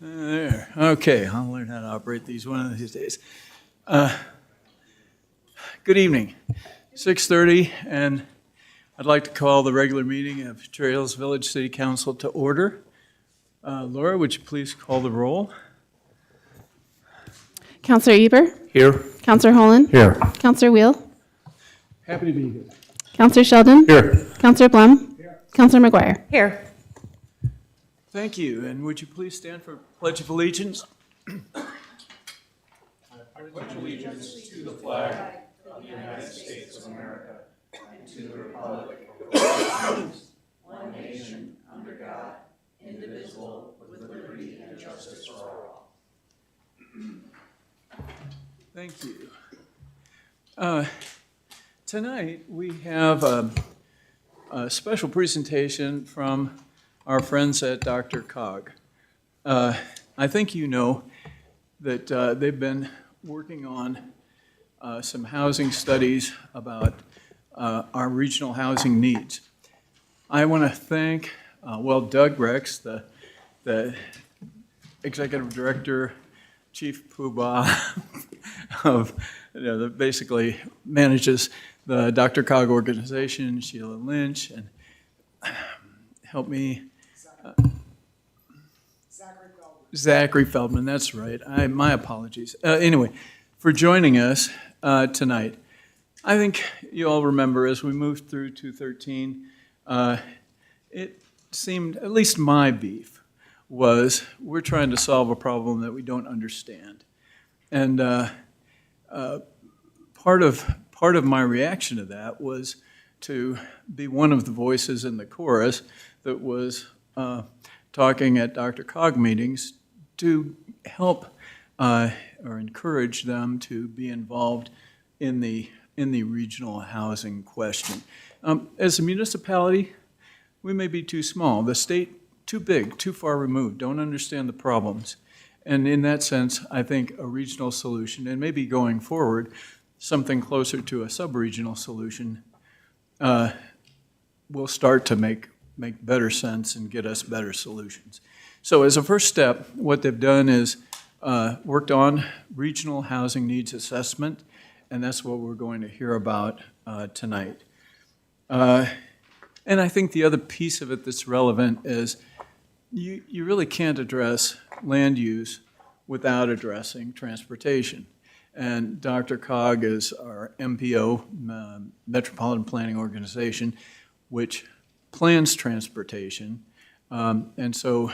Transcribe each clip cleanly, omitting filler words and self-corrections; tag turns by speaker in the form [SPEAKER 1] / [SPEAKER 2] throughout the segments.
[SPEAKER 1] There. Okay, I'll learn how to operate these one of these days. Good evening. 6:30, and I'd like to call the regular meeting of Trails Village City Council to order. Laura, would you please call the roll?
[SPEAKER 2] Councillor Eber?
[SPEAKER 3] Here.
[SPEAKER 2] Councillor Holland?
[SPEAKER 3] Here.
[SPEAKER 2] Councillor Wheel?
[SPEAKER 3] Happy to be here.
[SPEAKER 2] Councillor Sheldon?
[SPEAKER 3] Here.
[SPEAKER 2] Councillor Blum? Here. Councillor McGuire?
[SPEAKER 4] Here.
[SPEAKER 1] Thank you, and would you please stand for Pledge of Allegiance? Thank you. Tonight, we have a special presentation from our friends at Dr. Cog. I think you know that they've been working on some housing studies about our regional housing needs. I want to thank, Doug Rex, the executive director, chief poobah of, that basically manages the Dr. Cog organization, Sheila Lynch, and help me. Zachary Feldman, that's right. My apologies. Anyway, for joining us tonight. I think you all remember as we moved through 213, it seemed, at least my beef, was we're trying to solve a problem that we don't understand. And part of my reaction to that was to be one of the voices in the chorus that was talking at Dr. Cog meetings to help or encourage them to be involved in the regional housing question. As a municipality, we may be too small. The state, too big, too far removed, don't understand the problems. And in that sense, I think a regional solution, and maybe going forward, something closer to a sub-regional solution will start to make better sense and get us better solutions. So as a first step, what they've done is worked on regional housing needs assessment, and that's what we're going to hear about tonight. And I think the other piece of it that's relevant is you really can't address land use without addressing transportation. And Dr. Cog is our MPO, Metropolitan Planning Organization, which plans transportation. And so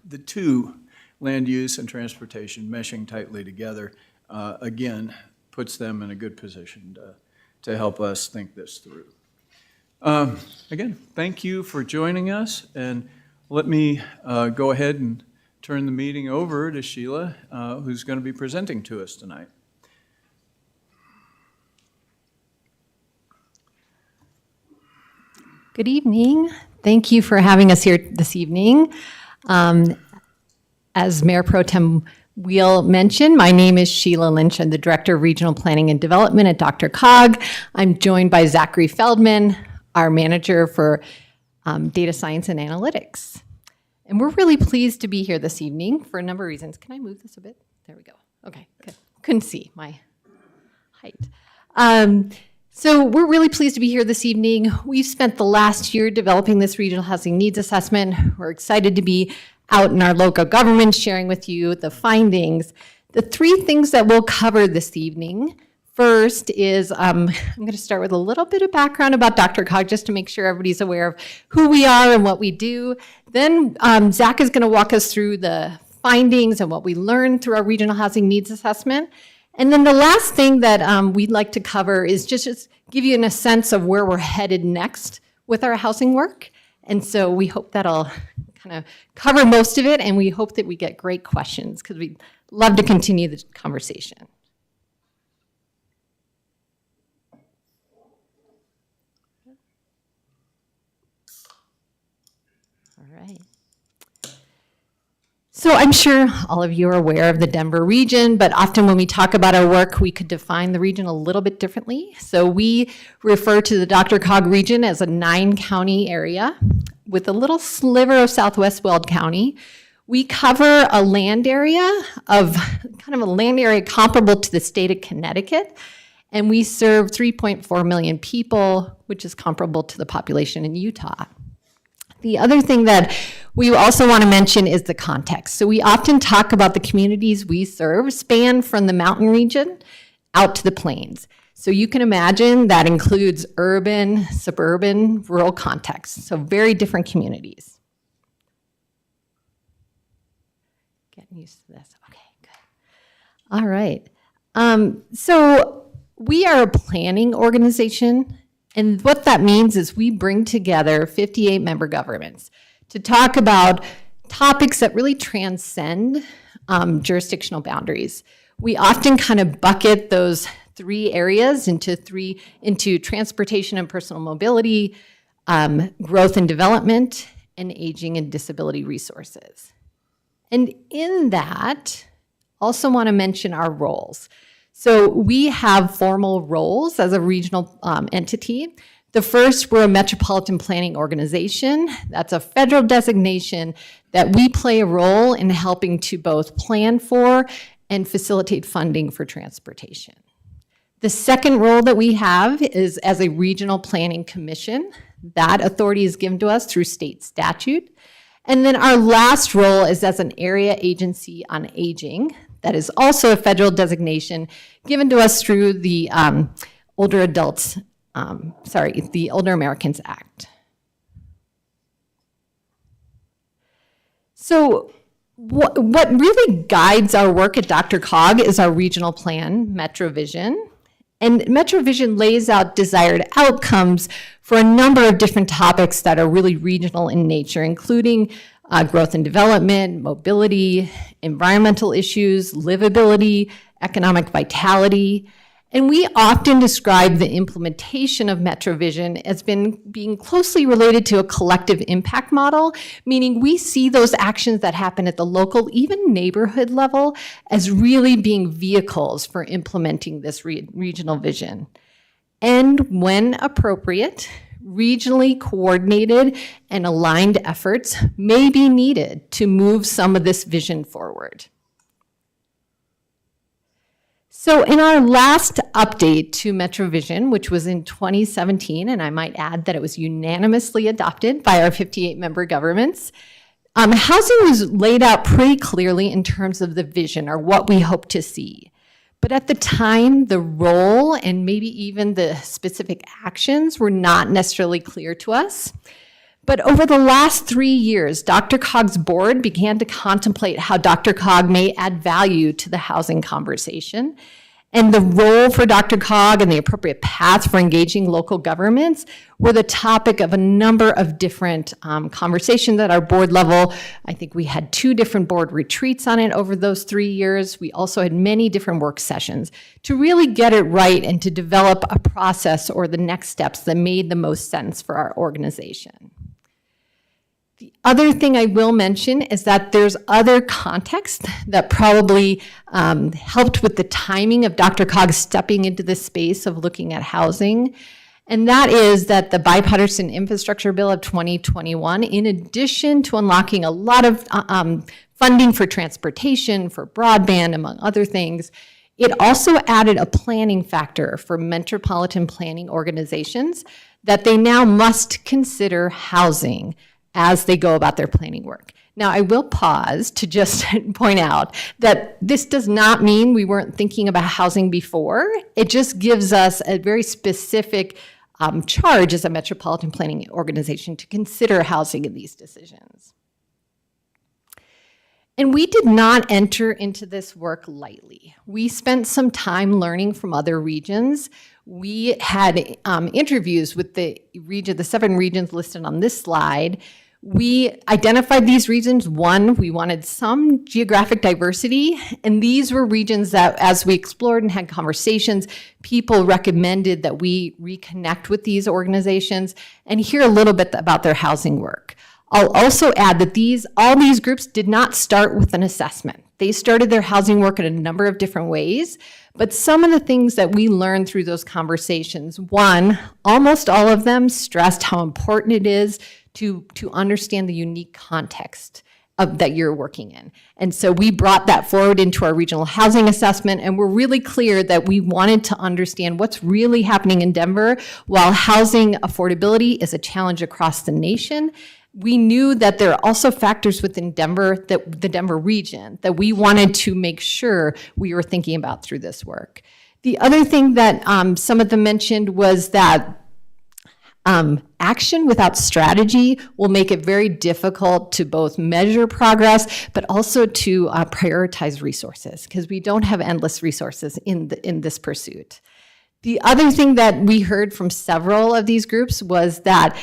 [SPEAKER 1] the two, land use and transportation, meshing tightly together, again, puts them in a good position to help us think this through. Again, thank you for joining us, and let me go ahead and turn the meeting over to Sheila, who's going to be presenting to us tonight.
[SPEAKER 4] Good evening. Thank you for having us here this evening. As Mayor Pro Tem Wheel mentioned, my name is Sheila Lynch. I'm the Director of Regional Planning and Development at Dr. Cog. I'm joined by Zachary Feldman, our Manager for Data Science and Analytics. And we're really pleased to be here this evening for a number of reasons. Can I move this a bit? There we go. Okay, good. Couldn't see my height. So we're really pleased to be here this evening. We've spent the last year developing this regional housing needs assessment. We're excited to be out in our local government sharing with you the findings. The three things that we'll cover this evening. First is, I'm going to start with a little bit of background about Dr. Cog just to make sure everybody's aware of who we are and what we do. Then Zach is going to walk us through the findings and what we learned through our regional housing needs assessment. And then the last thing that we'd like to cover is just give you a sense of where we're headed next with our housing work. And so we hope that'll kind of cover most of it, and we hope that we get great questions because we'd love to continue the conversation. All right. So I'm sure all of you are aware of the Denver region, but often when we talk about our work, we could define the region a little bit differently. So we refer to the Dr. Cog region as a 9-county area with a little sliver of Southwest Weld County, We cover a land area of kind of a land area comparable to the state of Connecticut, and we serve 3.4 million people, which is comparable to the population in Utah. The other thing that we also want to mention is the context. So we often talk about the communities we serve span from the mountain region out to the plains. So you can imagine that includes urban, suburban, rural contexts. So very different communities. Getting used to this. Okay, good. All right. So we are a planning organization. And what that means is we bring together 58 member governments to talk about topics that really transcend jurisdictional boundaries. We often kind of bucket those three areas into transportation and personal mobility, growth and development, and aging and disability resources. And in that, also want to mention our roles. So we have formal roles as a regional entity. The first, we're a metropolitan planning organization. That's a federal designation that we play a role in helping to both plan for and facilitate funding for transportation. The second role that we have is as a regional planning commission. That authority is given to us through state statute. And then our last role is as an area agency on aging. That is also a federal designation given to us through the Older Americans Act. So what really guides our work at DRCOG is our regional plan, MetroVision. And MetroVision lays out desired outcomes for a number of different topics that are really regional in nature, including growth and development, mobility, environmental issues, livability, economic vitality. And we often describe the implementation of MetroVision as being closely related to a collective impact model, meaning we see those actions that happen at the local, even neighborhood level, as really being vehicles for implementing this regional vision. And when appropriate, regionally coordinated and aligned efforts may be needed to move some of this vision forward. So in our last update to MetroVision, which was in 2017, and I might add that it was unanimously adopted by our 58 member governments, housing was laid out pretty clearly in terms of the vision or what we hope to see. But at the time, the role and maybe even the specific actions were not necessarily clear to us. But over the last 3 years, DRCOG's board began to contemplate how DRCOG may add value to the housing conversation. And the role for DRCOG and the appropriate path for engaging local governments were the topic of a number of different conversations at our board level. I think we had 2 different board retreats on it over those 3 years. We also had many different work sessions to really get it right and to develop a process or the next steps that made the most sense for our organization. The other thing I will mention is that there's other context that probably helped with the timing of DRCOG stepping into the space of looking at housing. And that is that the Bipartisan Infrastructure Bill of 2021, in addition to unlocking a lot of funding for transportation, for broadband, among other things, it also added a planning factor for metropolitan planning organizations that they now must consider housing as they go about their planning work. Now, I will pause to just point out that this does not mean we weren't thinking about housing before. It just gives us a very specific charge as a metropolitan planning organization to consider housing in these decisions. And we did not enter into this work lightly. We spent some time learning from other regions. We had interviews with the 7 regions listed on this slide. We identified these regions. One, we wanted some geographic diversity, and these were regions that, as we explored and had conversations, people recommended that we reconnect with these organizations and hear a little bit about their housing work. I'll also add that all these groups did not start with an assessment. They started their housing work in a number of different ways, but some of the things that we learned through those conversations, one, almost all of them stressed how important it is to understand the unique context that you're working in. And so we brought that forward into our regional housing assessment, and we're really clear that we wanted to understand what's really happening in Denver. While housing affordability is a challenge across the nation, we knew that there are also factors within Denver, that the Denver region, that we wanted to make sure we were thinking about through this work. The other thing that some of them mentioned was that action without strategy will make it very difficult to both measure progress, but also to prioritize resources, because we don't have endless resources in this pursuit. The other thing that we heard from several of these groups was that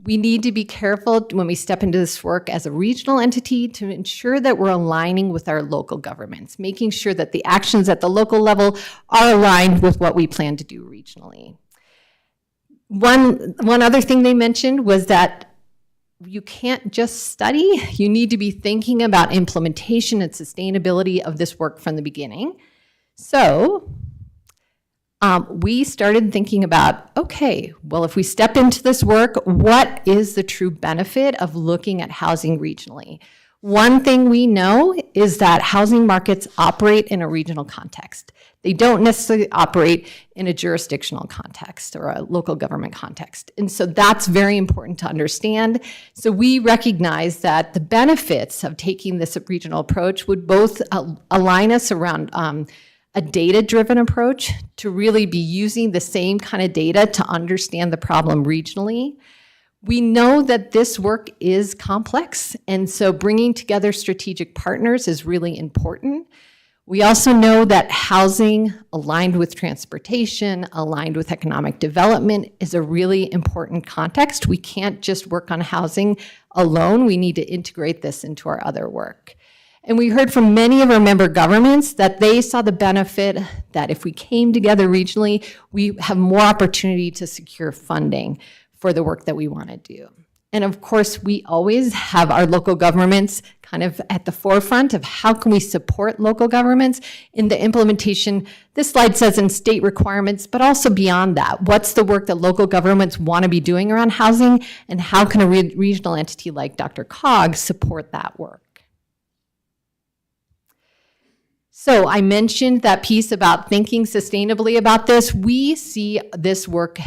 [SPEAKER 4] we need to be careful when we step into this work as a regional entity to ensure that we're aligning with our local governments, making sure that the actions at the local level are aligned with what we plan to do regionally. One other thing they mentioned was that you can't just study, you need to be thinking about implementation and sustainability of this work from the beginning. So we started thinking about, okay, well, if we step into this work, what is the true benefit of looking at housing regionally? One thing we know is that housing markets operate in a regional context. They don't necessarily operate in a jurisdictional context or a local government context. And so that's very important to understand. So we recognize that the benefits of taking this regional approach would both align us around a data-driven approach to really be using the same kind of data to understand the problem regionally. We know that this work is complex, and so bringing together strategic partners is really important. We also know that housing aligned with transportation, aligned with economic development is a really important context. We can't just work on housing alone. We need to integrate this into our other work. And we heard from many of our member governments that they saw the benefit that if we came together regionally, we have more opportunity to secure funding for the work that we want to do. And of course, we always have our local governments kind of at the forefront of how can we support local governments in the implementation. This slide says in state requirements, but also beyond that. What's the work that local governments want to be doing around housing, and how can a regional entity like DRCOG support that work? So I mentioned that piece about thinking sustainably about this. We see this work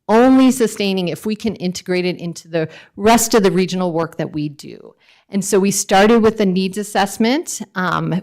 [SPEAKER 4] only sustaining if we can integrate it into the rest of the regional work that we do. And so we started with the needs assessment,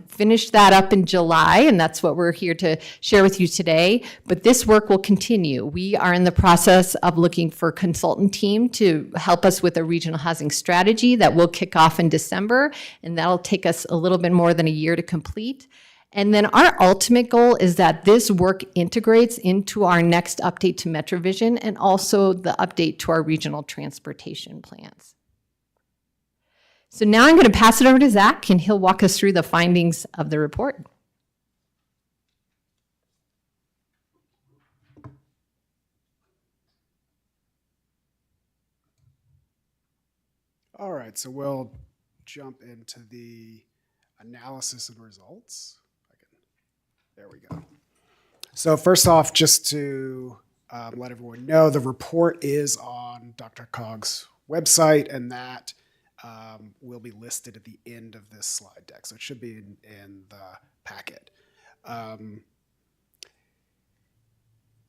[SPEAKER 4] finished that up in July, and that's what we're here to share with you today. But this work will continue. We are in the process of looking for a consultant team to help us with a regional housing strategy that will kick off in December, and that'll take us a little bit more than a year to complete. And then our ultimate goal is that this work integrates into our next update to MetroVision and also the update to our regional transportation plans. So now I'm going to pass it over to Zach, and he'll walk us through the findings of the report.
[SPEAKER 3] All right, so we'll jump into the analysis and results. There we go. So first off, just to let everyone know, the report is on DRCOG's website, and that will be listed at the end of this slide deck. So it should be in the packet.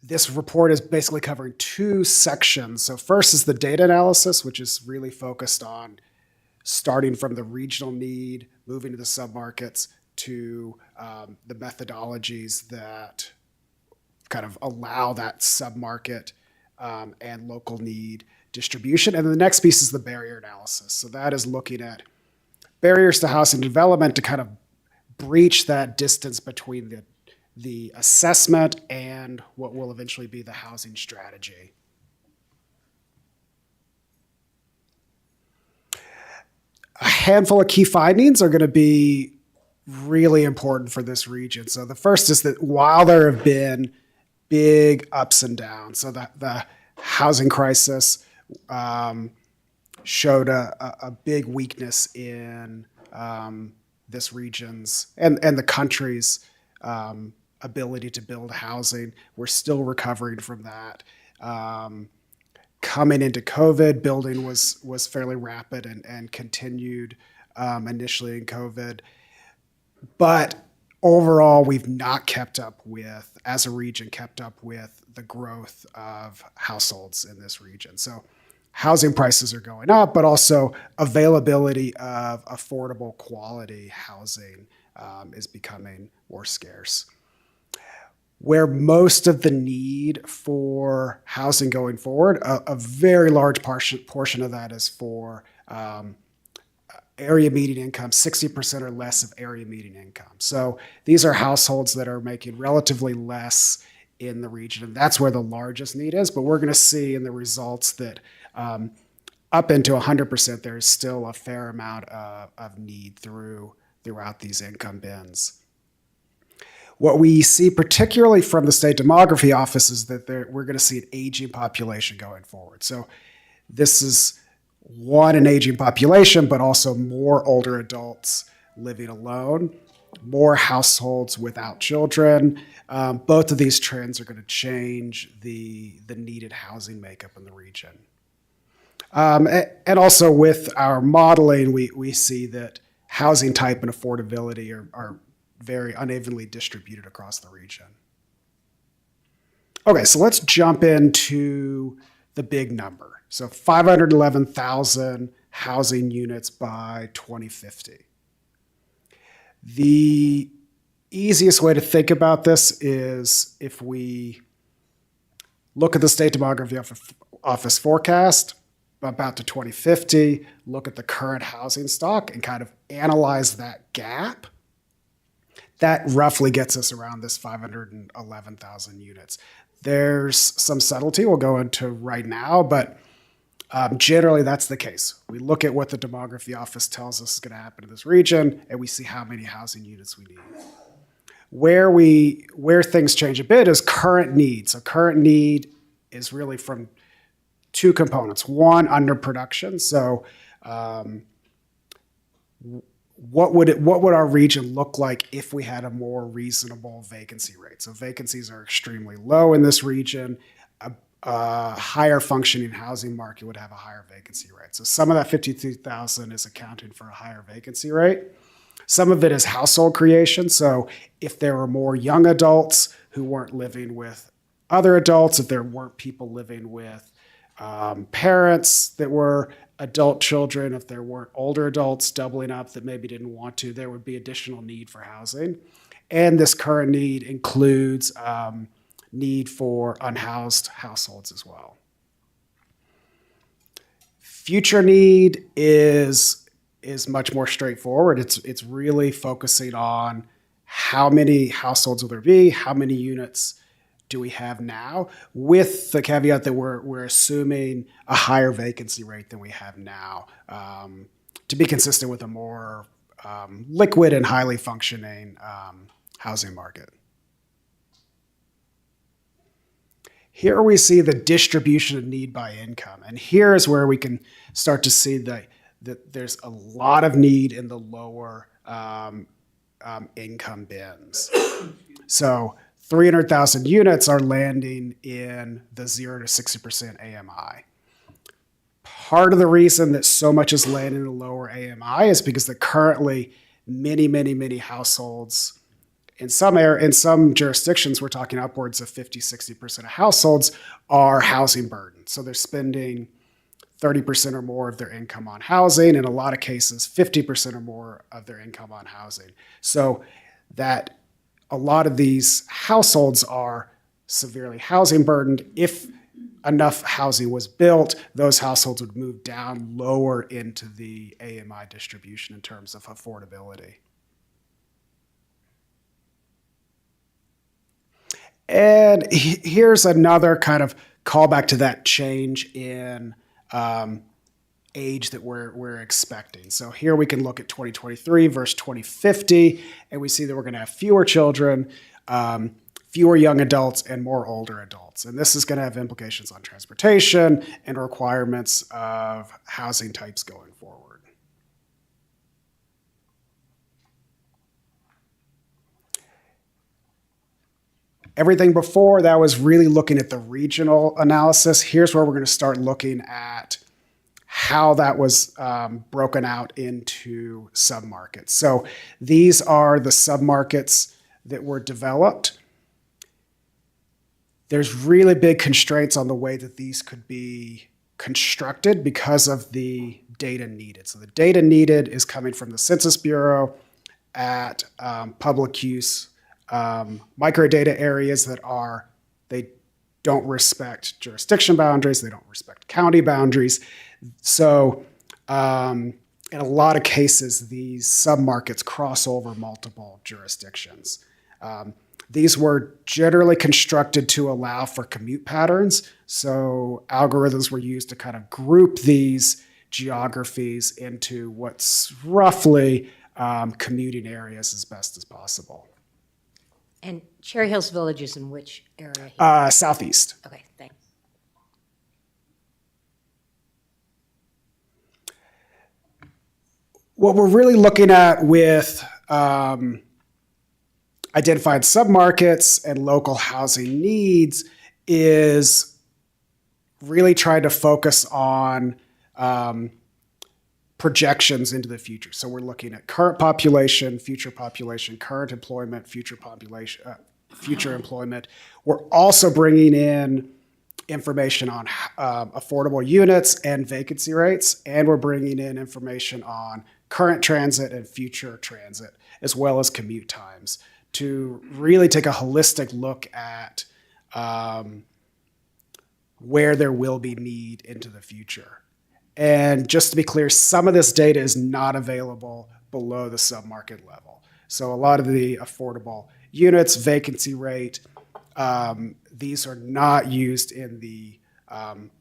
[SPEAKER 3] This report is basically covering two sections. So first is the data analysis, which is really focused on starting from the regional need, moving to the submarkets, to the methodologies that kind of allow that submarket and local need distribution. And then the next piece is the barrier analysis. So that is looking at barriers to housing development to kind of breach that distance between the assessment and what will eventually be the housing strategy. A handful of key findings are going to be really important for this region. So the first is that while there have been big ups and downs, so that the housing crisis showed a big weakness in this region's and the country's ability to build housing. We're still recovering from that. Coming into COVID, building was fairly rapid and continued initially in COVID. But overall, we've not kept up with, as a region, kept up with the growth of households in this region. So housing prices are going up, but also availability of affordable quality housing is becoming more scarce. Where most of the need for housing going forward, a very large portion of that is for area median income, 60% or less of area median income. So these are households that are making relatively less in the region, and that's where the largest need is. But we're going to see in the results that up into 100%, there's still a fair amount of need throughout these income bins. What we see, particularly from the state demography office, is that we're going to see an aging population going forward. So this is an aging population, but also more older adults living alone, more households without children. Both of these trends are going to change the needed housing makeup in the region. And also with our modeling, we see that housing type and affordability are very unevenly distributed across the region. Okay, so let's jump into the big number. So 511,000 housing units by 2050. The easiest way to think about this is if we look at the State Demography Office forecast about to 2050, look at the current housing stock and kind of analyze that gap. That roughly gets us around this 511,000 units. There's some subtlety we'll go into right now, but generally that's the case. We look at what the demography office tells us is going to happen in this region, and we see how many housing units we need. Where things change a bit is current need. So current need is really from two components. One, underproduction. So what would our region look like if we had a more reasonable vacancy rate? So vacancies are extremely low in this region. A higher functioning housing market would have a higher vacancy rate. So some of that 52,000 is accounting for a higher vacancy rate. Some of it is household creation. So if there were more young adults who weren't living with other adults, if there weren't people living with parents that were adult children, if there weren't older adults doubling up that maybe didn't want to, there would be additional need for housing. And this current need includes need for unhoused households as well. Future need is much more straightforward. It's really focusing on how many households will there be, how many units do we have now, with the caveat that we're assuming a higher vacancy rate than we have now to be consistent with a more liquid and highly functioning housing market. Here we see the distribution of need by income, and here is where we can start to see that there's a lot of need in the lower income bins. So 300,000 units are landing in the 0 to 60% AMI. Part of the reason that so much is landing in the lower AMI is because that currently many households, in some jurisdictions, we're talking upwards of 50, 60% of households are housing burdened. So they're spending 30% or more of their income on housing, in a lot of cases, 50% or more of their income on housing. So that a lot of these households are severely housing burdened. If enough housing was built, those households would move down lower into the AMI distribution in terms of affordability. And here's another kind of callback to that change in age that we're expecting. So here we can look at 2023 versus 2050, and we see that we're going to have fewer children, fewer young adults, and more older adults. And this is going to have implications on transportation and requirements of housing types going forward. Everything before that was really looking at the regional analysis. Here's where we're going to start looking at how that was broken out into submarkets. So these are the submarkets that were developed. There's really big constraints on the way that these could be constructed because of the data needed. So the data needed is coming from the Census Bureau at public use microdata areas they don't respect jurisdiction boundaries, they don't respect county boundaries. So in a lot of cases, these submarkets cross over multiple jurisdictions. These were generally constructed to allow for commute patterns. So algorithms were used to kind of group these geographies into what's roughly commuting areas as best as possible.
[SPEAKER 5] And Cherry Hills Village is in which area here?
[SPEAKER 3] Southeast.
[SPEAKER 5] Okay, thanks.
[SPEAKER 3] What we're really looking at with identified submarkets and local housing needs is really trying to focus on projections into the future. So we're looking at current population, current employment, future population, future employment. We're also bringing in information on affordable units and vacancy rates, and we're bringing in information on current transit and future transit, as well as commute times, to really take a holistic look at where there will be need into the future. And just to be clear, some of this data is not available below the submarket level. So a lot of the affordable units, vacancy rate, these are not used in the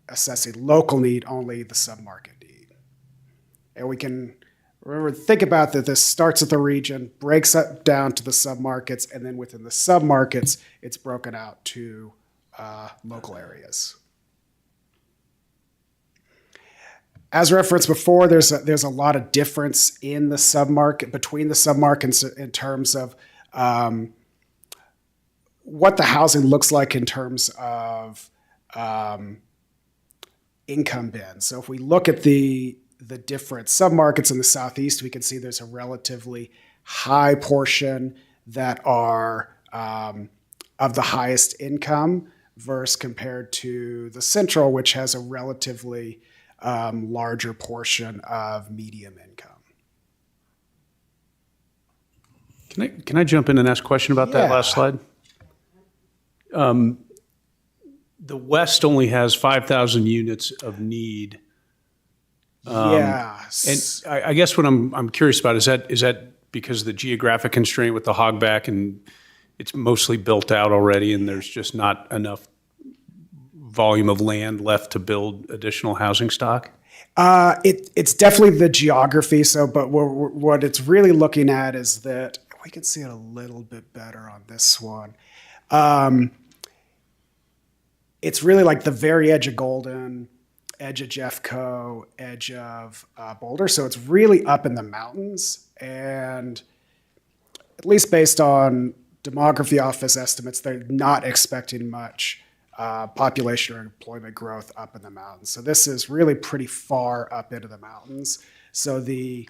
[SPEAKER 3] assessing local need, only the submarket need. And we can remember, think about that this starts at the region, breaks up down to the submarkets, and then within the submarkets, it's broken out to local areas. As referenced before, there's a lot of difference in the submarket, between the submarkets in terms of what the housing looks like in terms of income bands. So if we look at the different submarkets in the Southeast, we can see there's a relatively high portion that are of the highest income versus compared to the Central, which has a relatively larger portion of medium income.
[SPEAKER 6] Can I jump in and ask a question about that
[SPEAKER 3] Yeah.
[SPEAKER 6] last slide? The West only has 5,000 units of need.
[SPEAKER 3] Yeah.
[SPEAKER 6] And I guess what I'm curious about is that because of the geographic constraint with the hogback and it's mostly built out already and there's just not enough volume of land left to build additional housing stock?
[SPEAKER 3] It's definitely the geography. So, but what it's really looking at is that we can see it a little bit better on this one. It's really like the very edge of Golden, edge of Jeffco, edge of Boulder. So it's really up in the mountains. And at least based on demography office estimates, they're not expecting much population or employment growth up in the mountains. So this is really pretty far up into the mountains. So the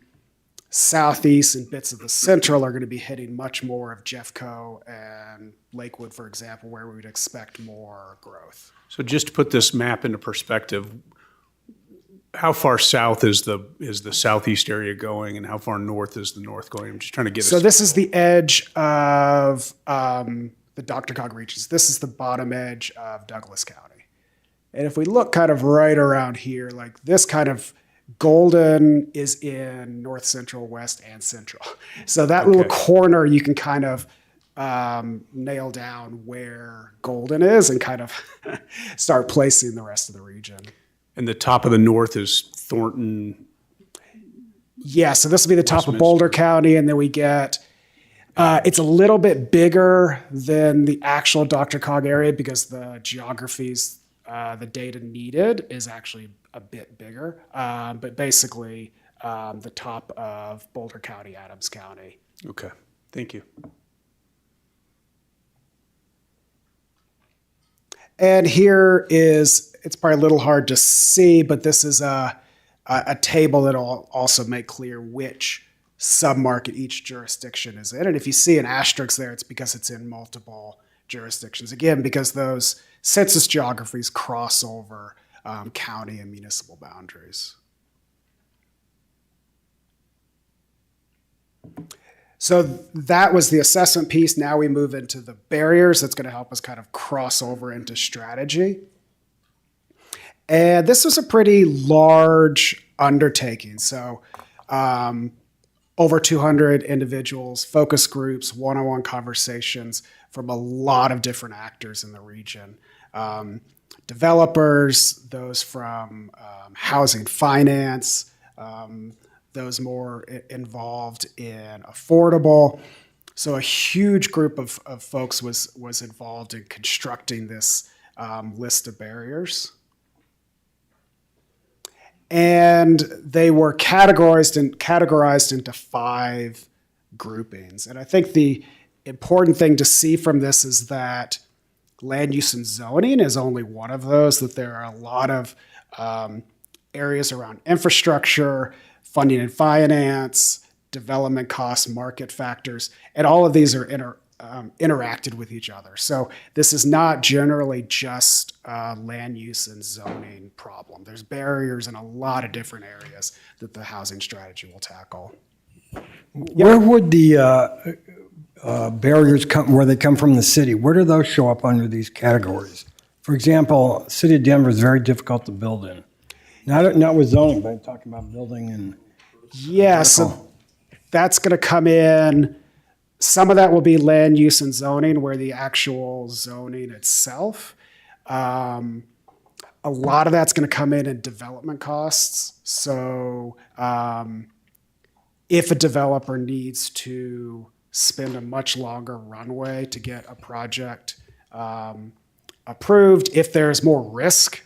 [SPEAKER 3] Southeast and bits of the Central are going to be hitting much more of Jeffco and Lakewood, for example, where we would expect more growth.
[SPEAKER 6] So just to put this map into perspective, how far south is the Southeast area going and how far north is the north going? I'm just trying to get
[SPEAKER 3] So this is the edge of the DRCOG regions. This is the bottom edge of Douglas County. And if we look kind of right around here, like this kind of Golden is in north, central, west, and central. So that little corner, you can kind of nail down where Golden is and kind of start placing the rest of the region.
[SPEAKER 6] And the top of the north is Thornton.
[SPEAKER 3] Yeah, so this will be the top of Boulder County, and then we get, it's a little bit bigger than the actual DRCOG area because the geographies, the data needed is actually a bit bigger. But basically, the top of Boulder County, Adams County.
[SPEAKER 6] Okay, thank you.
[SPEAKER 3] And here is, it's probably a little hard to see, but this is a a table that'll also make clear which submarket each jurisdiction is in. And if you see an asterisk there, it's because it's in multiple jurisdictions. Again, because those census geographies cross over county and municipal boundaries. So that was the assessment piece. Now we move into the barriers. That's going to help us kind of cross over into strategy. And this was a pretty large undertaking. So over 200 individuals, focus groups, one-on-one conversations from a lot of different actors in the region. Developers, those from housing finance, those more involved in affordable. So a huge group of folks was involved in constructing this list of barriers. And they were categorized into 5 groupings. And I think the important thing to see from this is that land use and zoning is only one of those, that there are a lot of areas around infrastructure, funding and finance, development costs, market factors, and all of these are interacted with each other. So this is not generally just a land use and zoning problem. There's barriers in a lot of different areas that the housing strategy will tackle.
[SPEAKER 7] Where would the barriers come, where they come from the city? Where do those show up under these categories? For example, City of Denver is very difficult to build in. Not with zoning, but I'm talking about building and.
[SPEAKER 3] Yeah, so that's going to come in. Some of that will be land use and zoning, where the actual zoning itself. A lot of that's going to come in development costs. So if a developer needs to spend a much longer runway to get a project approved, if there's more risk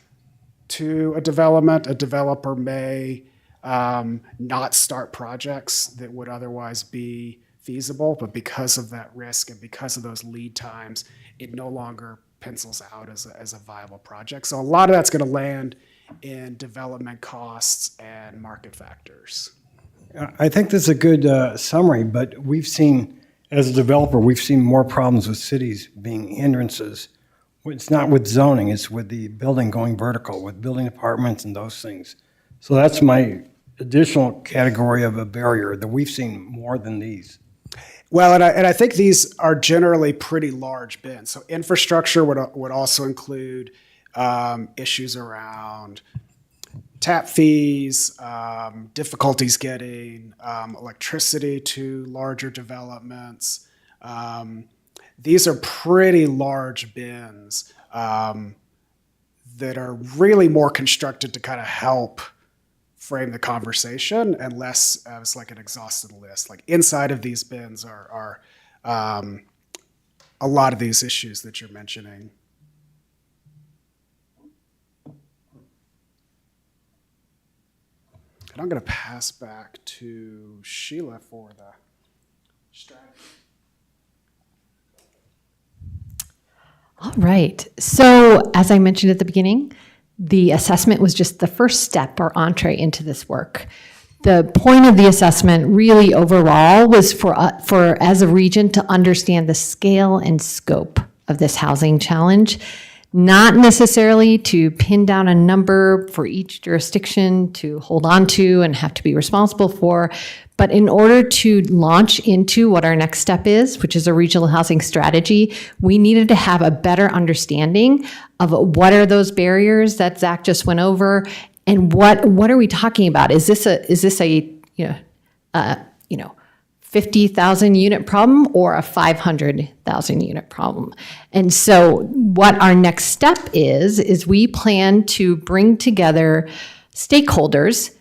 [SPEAKER 3] to a development, a developer may not start projects that would otherwise be feasible, but because of that risk and because of those lead times, it no longer pencils out as a viable project. So a lot of that's going to land in development costs and market factors.
[SPEAKER 7] I think this is a good summary, but we've seen, as a developer, we've seen more problems with cities being hindrances. It's not with zoning, it's with the building going vertical, with building apartments and those things. So that's my additional category of a barrier, that we've seen more than these.
[SPEAKER 3] Well, and I think these are generally pretty large bins. So infrastructure would also include issues around tap fees, difficulties getting electricity to larger developments. These are pretty large bins that are really more constructed to kind of help frame the conversation and less as like an exhausted list. Like inside of these bins are a lot of these issues that you're mentioning. And I'm going to pass back to Sheila for the strategy.
[SPEAKER 4] All right. So as I mentioned at the beginning, the assessment was just the first step or entree into this work. The point of the assessment really overall was for as a region to understand the scale and scope of this housing challenge, not necessarily to pin down a number for each jurisdiction to hold on to and have to be responsible for, but in order to launch into what our next step is, which is a regional housing strategy, we needed to have a better understanding of what are those barriers that Zach just went over, and what are we talking about? Is this a 50,000 unit problem or a 500,000 unit problem? And so what our next step is we plan to bring together stakeholders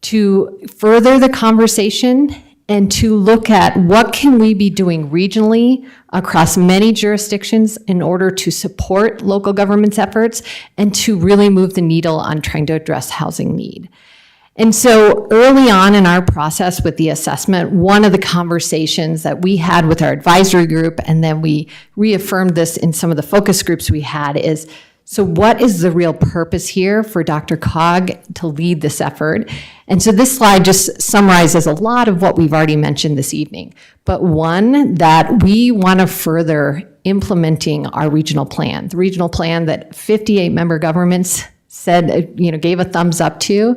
[SPEAKER 4] to further the conversation and to look at what can we be doing regionally across many jurisdictions in order to support local government's efforts and to really move the needle on trying to address housing need. And so early on in our process with the assessment, one of the conversations that we had with our advisory group, and then we reaffirmed this in some of the focus groups we had, is So what is the real purpose here for Dr. Cog to lead this effort? And so this slide just summarizes a lot of what we've already mentioned this evening. But one, that we want to further implementing our regional plan, the regional plan that 58 member governments said, gave a thumbs up to.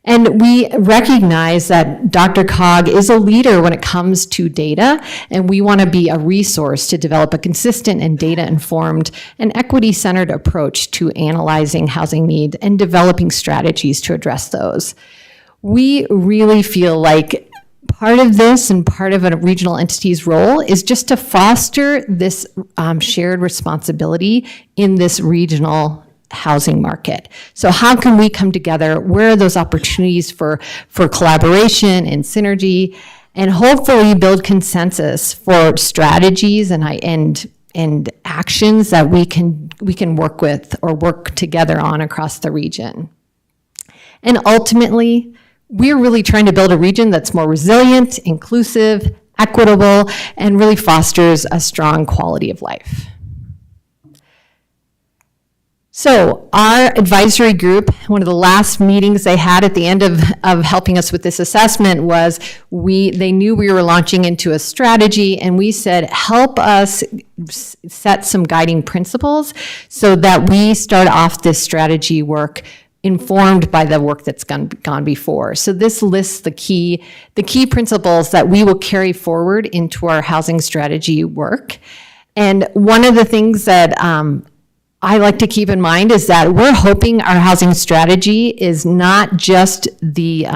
[SPEAKER 4] And we recognize that Dr. Cog is a leader when it comes to data, and we want to be a resource to develop a consistent and data-informed and equity-centered approach to analyzing housing need and developing strategies to address those. We really feel like part of this and part of a regional entity's role is just to foster this shared responsibility in this regional housing market. So how can we come together? Where are those opportunities for collaboration and synergy, and hopefully build consensus for strategies and actions that we can work with or work together on across the region. And ultimately, we're really trying to build a region that's more resilient, inclusive, equitable, and really fosters a strong quality of life. So our advisory group, one of the last meetings they had at the end of helping us with this assessment was they knew we were launching into a strategy, and we said, help us set some guiding principles so that we start off this strategy work informed by the work that's gone before. So this lists the key principles that we will carry forward into our housing strategy work. And one of the things that I like to keep in mind is that we're hoping our housing strategy is not just the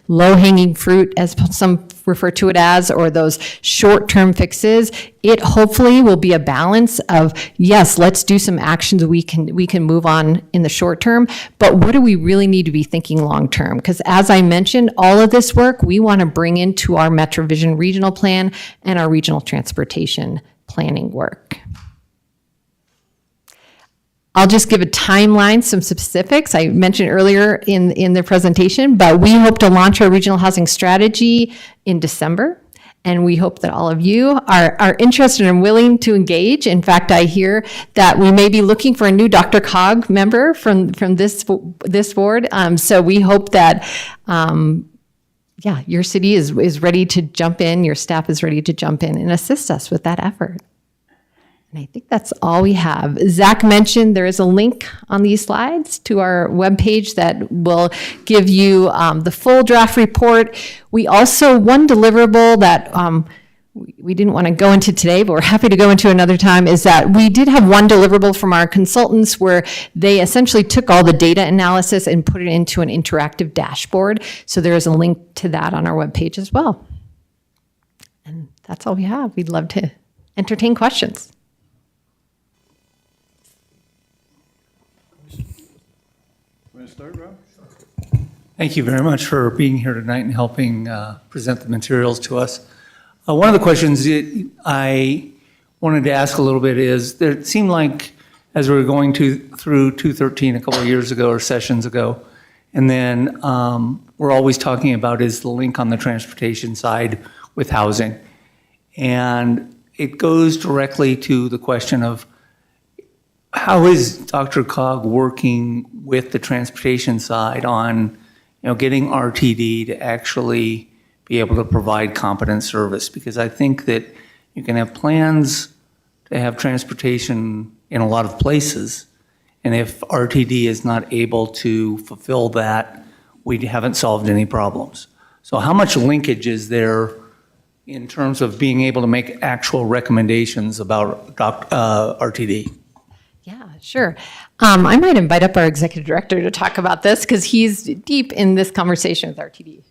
[SPEAKER 4] low-hanging fruit, as some refer to it as, or those short-term fixes. It hopefully will be a balance of, yes, let's do some actions we can move on in the short term, but what do we really need to be thinking long-term? Because as I mentioned, all of this work we want to bring into our MetroVision regional plan and our regional transportation planning work. I'll just give a timeline, some specifics. I mentioned earlier in the presentation, but we hope to launch our regional housing strategy in December. And we hope that all of you are interested and willing to engage. In fact, I hear that we may be looking for a new Dr. Cog member from this board. So we hope that, your city is ready to jump in, your staff is ready to jump in and assist us with that effort. And I think that's all we have. Zach mentioned there is a link on these slides to our webpage that will give you the full draft report. We also, one deliverable that we didn't want to go into today, but we're happy to go into another time, is that we did have one deliverable from our consultants where they essentially took all the data analysis and put it into an interactive dashboard. So there is a link to that on our webpage as well. And that's all we have. We'd love to entertain questions.
[SPEAKER 8] Thank you very much for being here tonight and helping present the materials to us. One of the questions that I wanted to ask a little bit is, there it seemed like as we were going through 213 a couple of years ago or sessions ago, and then we're always talking about is the link on the transportation side with housing. And it goes directly to the question of, how is Dr. Cog working with the transportation side on, getting RTD to actually be able to provide competent service? Because I think that you can have plans to have transportation in a lot of places, and if RTD is not able to fulfill that, we haven't solved any problems. So how much linkage is there in terms of being able to make actual recommendations about RTD?
[SPEAKER 4] Yeah, sure. I might invite up our executive director to talk about this because he's deep in this conversation with RTD.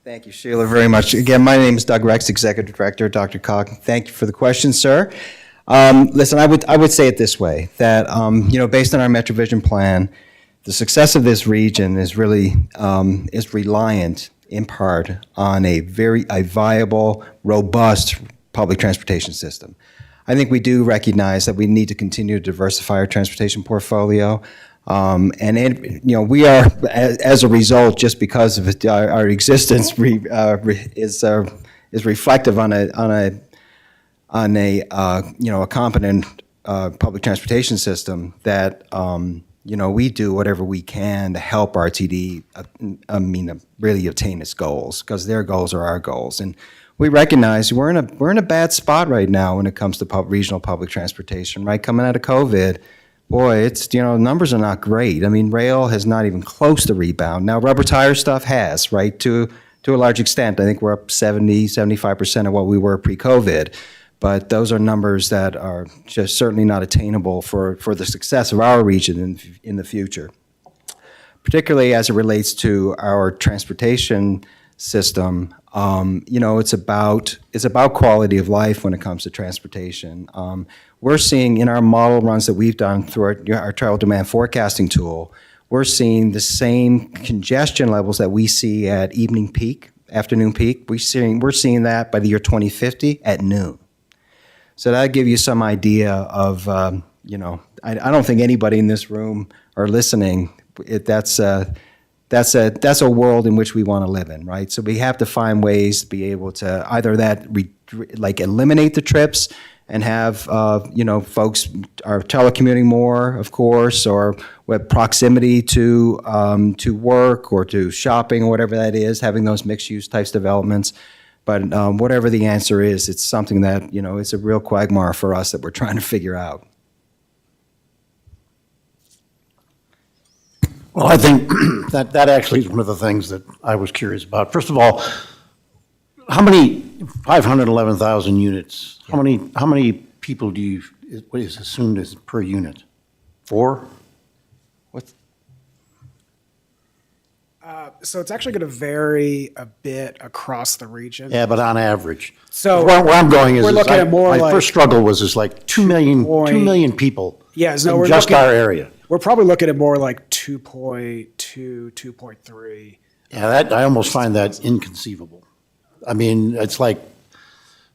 [SPEAKER 9] Thank you, Sheila, very much. Again, my name is Doug Rex, Executive Director, Dr. Cog. Thank you for the question, sir. Listen, I would say it this way, that, based on our MetroVision plan, the success of this region is really, is reliant in part on a viable, robust public transportation system. I think we do recognize that we need to continue to diversify our transportation portfolio. We are, as a result, just because of it, our existence is reflective on a competent public transportation system that, we do whatever we can to help RTD, really obtain its goals, because their goals are our goals. And we recognize we're in a bad spot right now when it comes to regional public transportation, right? Coming out of COVID, boy, it's, numbers are not great. I mean, rail has not even close to rebound. Now, rubber tire stuff has, right, to a large extent. I think we're up 75% of what we were pre-COVID. But those are numbers that are just certainly not attainable for the success of our region in the future, particularly as it relates to our transportation system. It's about quality of life when it comes to transportation. We're seeing in our model runs that we've done through our travel demand forecasting tool, we're seeing the same congestion levels that we see at evening peak, afternoon peak. We're seeing that by the year 2050 at noon. So that'll give you some idea of, I don't think anybody in this room or listening, that's a world in which we want to live in, right? So we have to find ways to be able to either eliminate the trips and have, folks are telecommuting more, of course, or with proximity to work or to shopping or whatever that is, having those mixed-use types developments. But whatever the answer is, it's something that, it's a real quagmire for us that we're trying to figure out.
[SPEAKER 10] Well, I think that actually is one of the things that I was curious about. First of all, how many 511,000 units? How many people what is assumed as per unit? 4?
[SPEAKER 3] So it's actually going to vary a bit across the region.
[SPEAKER 10] Yeah, but on average.
[SPEAKER 3] So
[SPEAKER 10] where I'm going is,
[SPEAKER 3] we're looking at more
[SPEAKER 10] my
[SPEAKER 3] like
[SPEAKER 10] first struggle was like 2 million people
[SPEAKER 3] Yeah, no,
[SPEAKER 10] in
[SPEAKER 3] we're
[SPEAKER 10] just
[SPEAKER 3] looking,
[SPEAKER 10] our area.
[SPEAKER 3] We're probably looking at more like 2.2, 2.3.
[SPEAKER 10] Yeah, I almost find that inconceivable. I mean, it's like,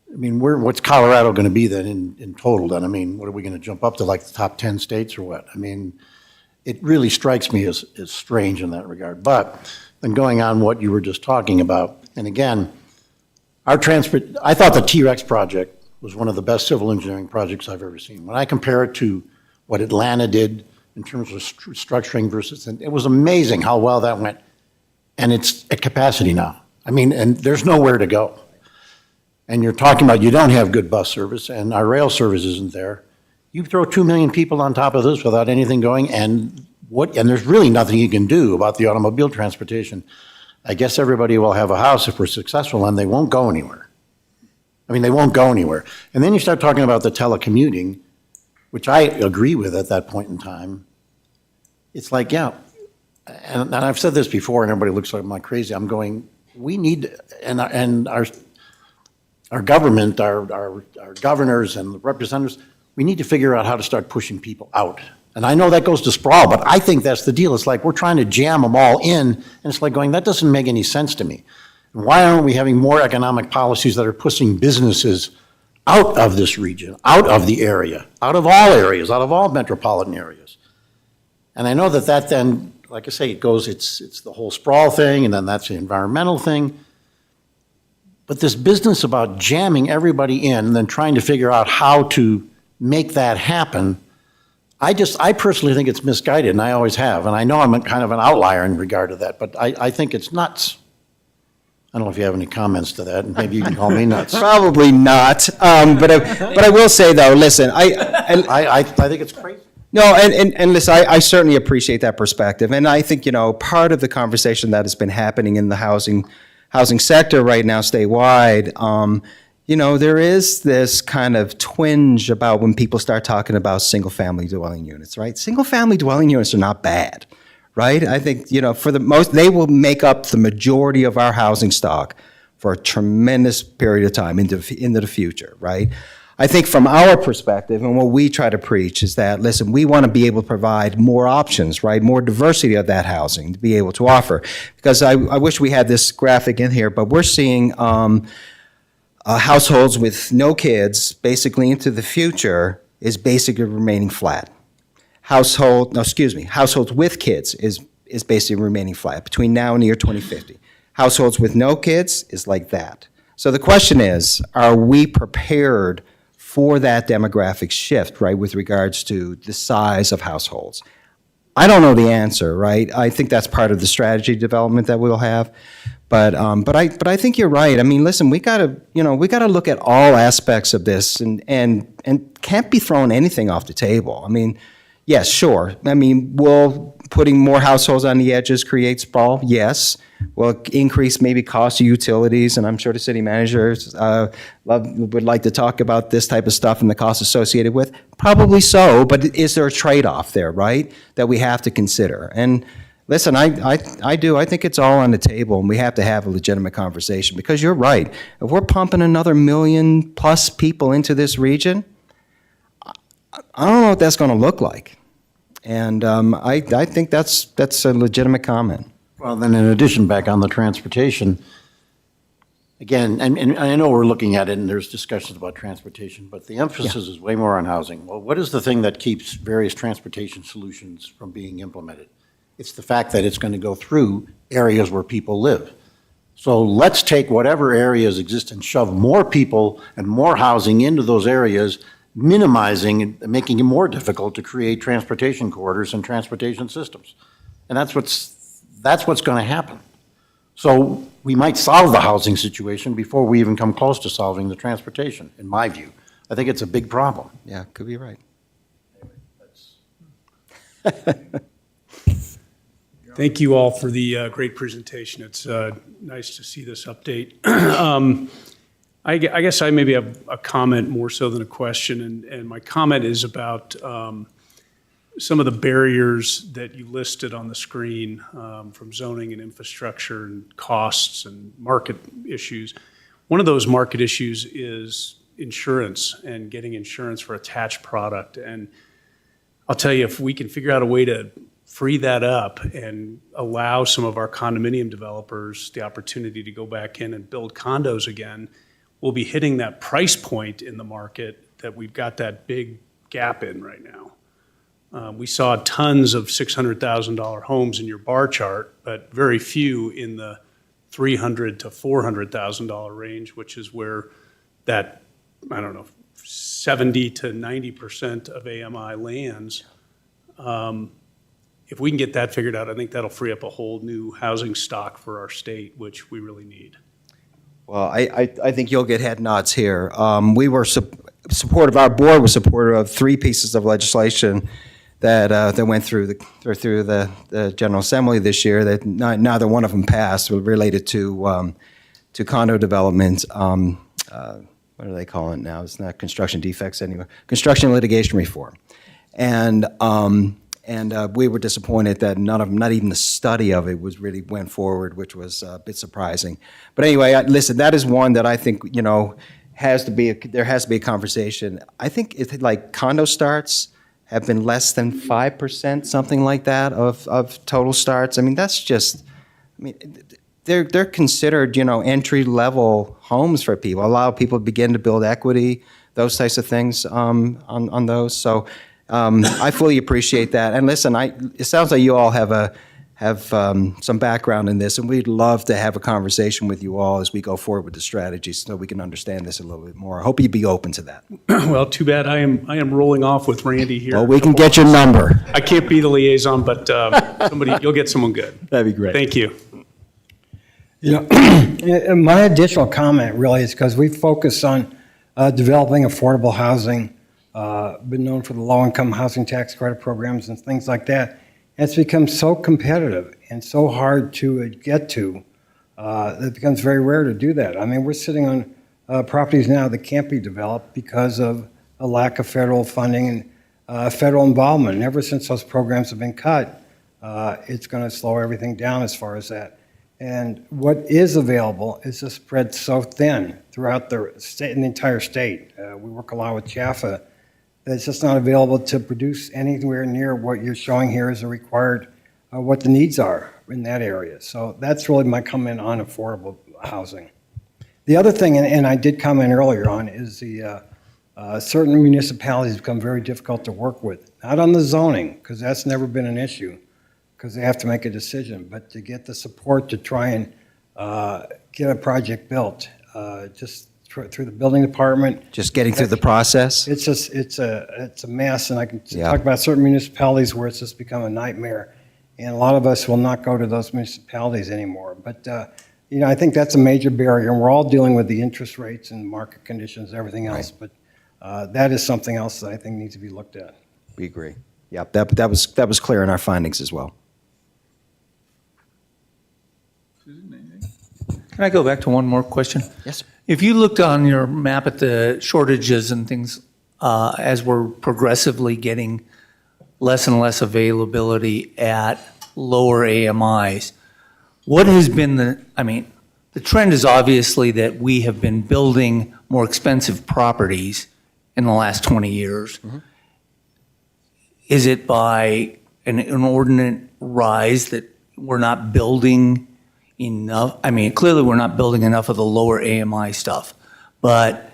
[SPEAKER 10] what's Colorado going to be then in total then? I mean, what are we going to jump up to, like the top 10 states or what? I mean, it really strikes me as strange in that regard. But then going on what you were just talking about, and again, I thought the T-Rex project was one of the best civil engineering projects I've ever seen. When I compare it to what Atlanta did in terms of structuring versus, and it was amazing how well that went. And it's at capacity now. And there's nowhere to go. And you're talking about you don't have good bus service and our rail service isn't there. You throw 2 million people on top of this without anything going, and there's really nothing you can do about the automobile transportation. I guess everybody will have a house if we're successful, and they won't go anywhere. They won't go anywhere. And then you start talking about the telecommuting, which I agree with at that point in time. It's like, yeah, and I've said this before, and everybody looks like I'm crazy. I'm going, we need, and our government, our governors and the representatives, we need to figure out how to start pushing people out. And I know that goes to sprawl, but I think that's the deal. It's like we're trying to jam them all in, and it's like going, that doesn't make any sense to me. And why aren't we having more economic policies that are pushing businesses out of this region, out of the area, out of all areas, out of all metropolitan areas? And I know that then, like I say, it's the whole sprawl thing, and then that's the environmental thing. But this business about jamming everybody in and then trying to figure out how to make that happen, I personally think it's misguided, and I always have. And I know I'm kind of an outlier in regard to that, but I think it's nuts. I don't know if you have any comments to that, and maybe you can call me nuts.
[SPEAKER 9] Probably not. But I will say, though, listen,
[SPEAKER 10] I think it's crazy.
[SPEAKER 9] No, and listen, I certainly appreciate that perspective. And I think, part of the conversation that has been happening in the housing sector right now statewide, there is this kind of twinge about when people start talking about single-family dwelling units, right? Single-family dwelling units are not bad, right? I think, for the most, they will make up the majority of our housing stock for a tremendous period of time into the future, right? I think from our perspective, and what we try to preach is that, listen, we want to be able to provide more options, right? More diversity of that housing to be able to offer. Because I wish we had this graphic in here, but we're seeing households with no kids, basically into the future, is basically remaining flat. Households with kids is basically remaining flat between now and the year 2050. Households with no kids is like that. So the question is, are we prepared for that demographic shift, right, with regards to the size of households? I don't know the answer, right? I think that's part of the strategy development that we'll have. But I think you're right. I mean, listen, we gotta look at all aspects of this and can't be throwing anything off the table. I mean, yes, sure. I mean, will putting more households on the edges create sprawl? Yes. Will increase maybe cost of utilities, and I'm sure the city managers would like to talk about this type of stuff and the costs associated with. Probably so, but is there a trade-off there, right, that we have to consider? And listen, I do. I think it's all on the table, and we have to have a legitimate conversation, because you're right. If we're pumping another 1 million plus people into this region, I don't know what that's going to look like. And I think that's a legitimate comment.
[SPEAKER 10] Well, then in addition, back on the transportation, again, and I know we're looking at it and there's discussions about transportation, but the emphasis is way more on housing. Well, what is the thing that keeps various transportation solutions from being implemented? It's the fact that it's going to go through areas where people live. So let's take whatever areas exist and shove more people and more housing into those areas, minimizing and making it more difficult to create transportation corridors and transportation systems. And that's what's going to happen. So we might solve the housing situation before we even come close to solving the transportation, in my view. I think it's a big problem.
[SPEAKER 9] Yeah, could be right.
[SPEAKER 6] Thank you all for the great presentation. It's nice to see this update. I guess I maybe have a comment more so than a question, and my comment is about some of the barriers that you listed on the screen, from zoning and infrastructure and costs and market issues. One of those market issues is insurance and getting insurance for attached product. And I'll tell you, if we can figure out a way to free that up and allow some of our condominium developers the opportunity to go back in and build condos again, we'll be hitting that price point in the market that we've got that big gap in right now. We saw tons of $600,000 homes in your bar chart, but very few in the $300,000 to $400,000 range, which is where that, 70 to 90% of AMI lands. If we can get that figured out, I think that'll free up a whole new housing stock for our state, which we really need.
[SPEAKER 9] Well, I think you'll get head nods here. We were supportive, our board was supportive of 3 pieces of legislation that went through the General Assembly this year that neither one of them passed, related to condo development. What do they call it now? It's not construction defects anymore. Construction litigation reform. And we were disappointed that none of them, not even the study of it, really went forward, which was a bit surprising. But anyway, listen, that is one that I think, there has to be a conversation. I think it's like condo starts have been less than 5%, something like that, of total starts. I mean, that's just, they're considered, entry-level homes for people, allow people to begin to build equity, those types of things on those. So I fully appreciate that. And listen, it sounds like you all have some background in this, and we'd love to have a conversation with you all as we go forward with the strategy so we can understand this a little bit more. I hope you'd be open to that.
[SPEAKER 6] Well, too bad I am rolling off with Randy here.
[SPEAKER 9] Well, we can get your number.
[SPEAKER 6] I can't be the liaison, but you'll get someone good.
[SPEAKER 9] That'd be great.
[SPEAKER 6] Thank you.
[SPEAKER 7] My additional comment really is because we focus on developing affordable housing, been known for the low-income housing tax credit programs and things like that. It's become so competitive and so hard to get to that it becomes very rare to do that. I mean, we're sitting on properties now that can't be developed because of a lack of federal funding and federal involvement. And ever since those programs have been cut, it's going to slow everything down as far as that. And what is available is just spread so thin throughout the state, in the entire state. We work a lot with Jaffa. It's just not available to produce anywhere near what you're showing here as a required, what the needs are in that area. So that's really my comment on affordable housing. The other thing, and I did comment earlier on, is the certain municipalities become very difficult to work with. Not on the zoning, because that's never been an issue, because they have to make a decision, but to get the support to try and get a project built, just through the building department.
[SPEAKER 9] Just getting through the process?
[SPEAKER 7] It's just, it's a mess, and I can
[SPEAKER 9] Yeah.
[SPEAKER 7] talk about certain municipalities where it's just become a nightmare. And a lot of us will not go to those municipalities anymore. But, I think that's a major barrier, and we're all dealing with the interest rates and market conditions, everything else. But that is something else that I think needs to be looked at.
[SPEAKER 9] We agree. Yep, that was clear in our findings as well.
[SPEAKER 1] Susan, anything?
[SPEAKER 8] Can I go back to one more question?
[SPEAKER 9] Yes, sir.
[SPEAKER 8] If you looked on your map at the shortages and things, as we're progressively getting less and less availability at lower AMIs, what has been the trend is obviously that we have been building more expensive properties in the last 20 years.
[SPEAKER 9] Mm-hmm.
[SPEAKER 8] Is it by an inordinate rise that we're not building enough? Clearly we're not building enough of the lower AMI stuff. But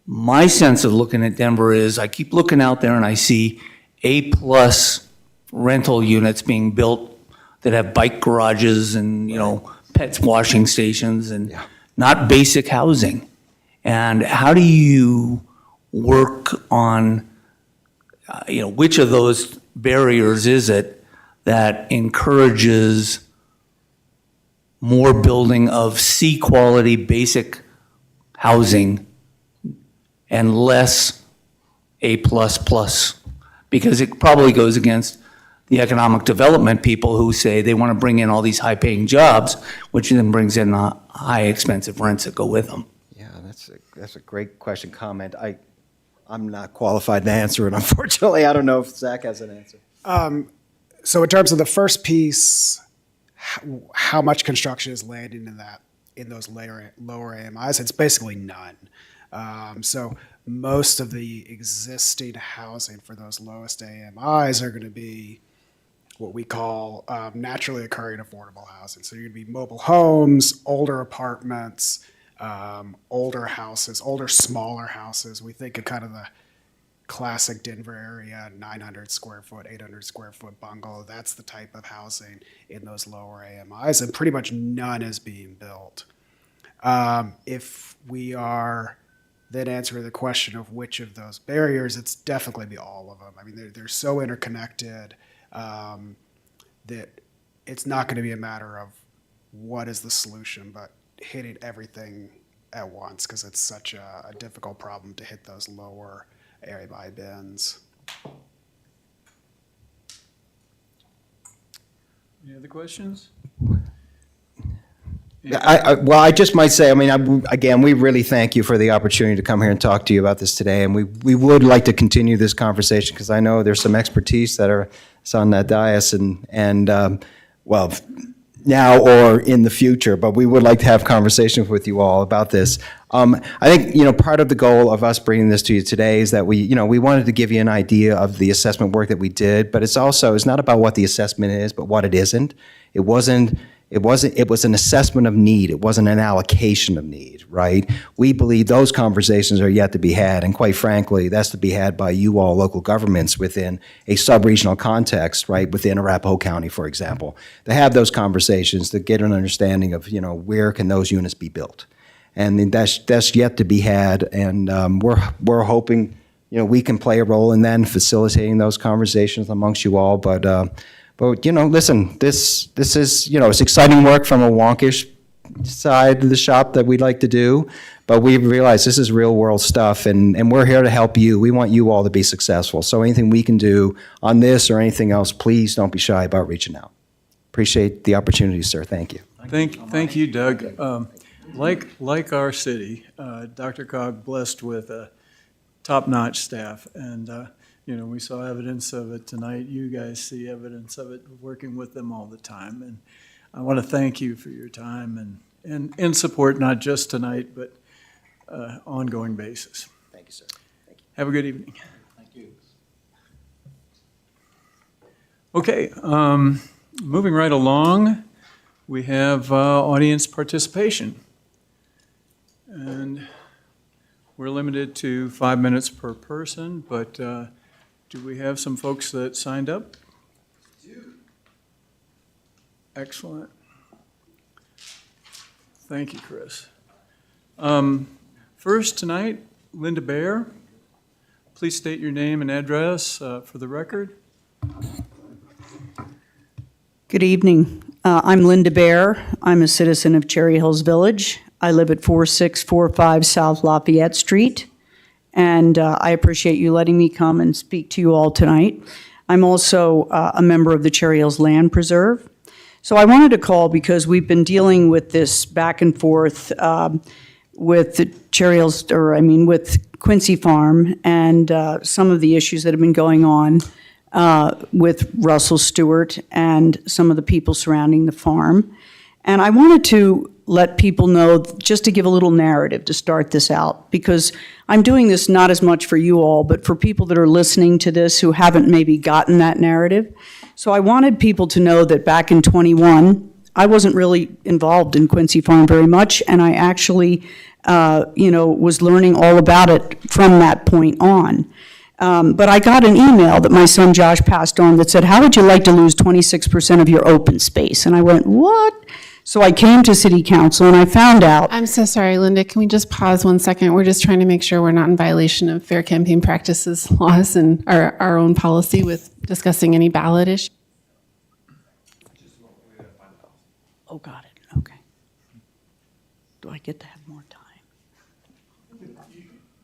[SPEAKER 8] my sense of looking at Denver is I keep looking out there and I see A-plus rental units being built that have bike garages and, pets washing stations and not basic housing. And how do you work on, which of those barriers is it that encourages more building of C-quality basic housing and less A++? Because it probably goes against the economic development people who say they want to bring in all these high-paying jobs, which then brings in high expensive rents that go with them.
[SPEAKER 9] Yeah, that's a great question, comment. I'm not qualified to answer it, unfortunately. I don't know if Zach has an answer.
[SPEAKER 3] So in terms of the first piece, how much construction is landing in those lower AMIs? It's basically none. So most of the existing housing for those lowest AMIs are going to be what we call naturally occurring affordable housing. So you're going to be mobile homes, older apartments, older houses, older smaller houses. We think of kind of the classic Denver area, 900 square foot, 800 square foot bungalow. That's the type of housing in those lower AMIs, and pretty much none is being built. If we are then answering the question of which of those barriers, it's definitely be all of them. They're so interconnected that it's not going to be a matter of what is the solution, but hitting everything at once, because it's such a difficult problem to hit those lower AMI bins.
[SPEAKER 1] Any other questions?
[SPEAKER 9] Well, I just might say, again, we really thank you for the opportunity to come here and talk to you about this today, and we would like to continue this conversation because I know there's some expertise that are on that dais and well, now or in the future, but we would like to have conversations with you all about this. I think, part of the goal of us bringing this to you today is that we wanted to give you an idea of the assessment work that we did, but it's not about what the assessment is, but what it isn't. It was an assessment of need. It wasn't an allocation of need, right? We believe those conversations are yet to be had, and quite frankly, that's to be had by you all local governments within a sub-regional context, right, within Arapahoe County, for example, to have those conversations to get an understanding of, where can those units be built. And that's yet to be had, and we're hoping, we can play a role in that and facilitating those conversations amongst you all, but listen, this is, it's exciting work from a wonkish side of the shop that we'd like to do, but we realize this is real world stuff, and we're here to help you. We want you all to be successful. So anything we can do on this or anything else, please don't be shy about reaching out. Appreciate the opportunity, sir. Thank you.
[SPEAKER 1] Thank you, Doug. Like our city, DRCOG blessed with a top-notch staff, and we saw evidence of it tonight. You guys see evidence of it, working with them all the time. And I want to thank you for your time and support, not just tonight, but ongoing basis.
[SPEAKER 9] Thank you, sir. Thank you.
[SPEAKER 1] Have a good evening.
[SPEAKER 10] Thank you.
[SPEAKER 1] Okay, moving right along, we have audience participation. And we're limited to 5 minutes per person, but do we have some folks that signed up? Excellent. Thank you, Chris. First tonight, Linda Baer. Please state your name and address for the record.
[SPEAKER 11] Good evening. I'm Linda Baer. I'm a citizen of Cherry Hills Village. I live at 4645 South Lafayette Street, and I appreciate you letting me come and speak to you all tonight. I'm also a member of the Cherry Hills Land Preserve. So I wanted to call because we've been dealing with this back and forth with the Cherry Hills, with Quincy Farm and some of the issues that have been going on with Russell Stewart and some of the people surrounding the farm. And I wanted to let people know, just to give a little narrative to start this out, because I'm doing this not as much for you all, but for people that are listening to this who haven't maybe gotten that narrative. So I wanted people to know that back in '21, I wasn't really involved in Quincy Farm very much, and I actually, was learning all about it from that point on. But I got an email that my son Josh passed on that said, "How would you like to lose 26% of your open space?" And I went, "What?" So I came to City Council and I found out.
[SPEAKER 2] I'm so sorry, Linda. Can we just pause 1 second? We're just trying to make sure we're not in violation of fair campaign practices laws and our own policy with discussing any ballot issue.
[SPEAKER 11] Oh, got it. Okay. Do I get to have more time?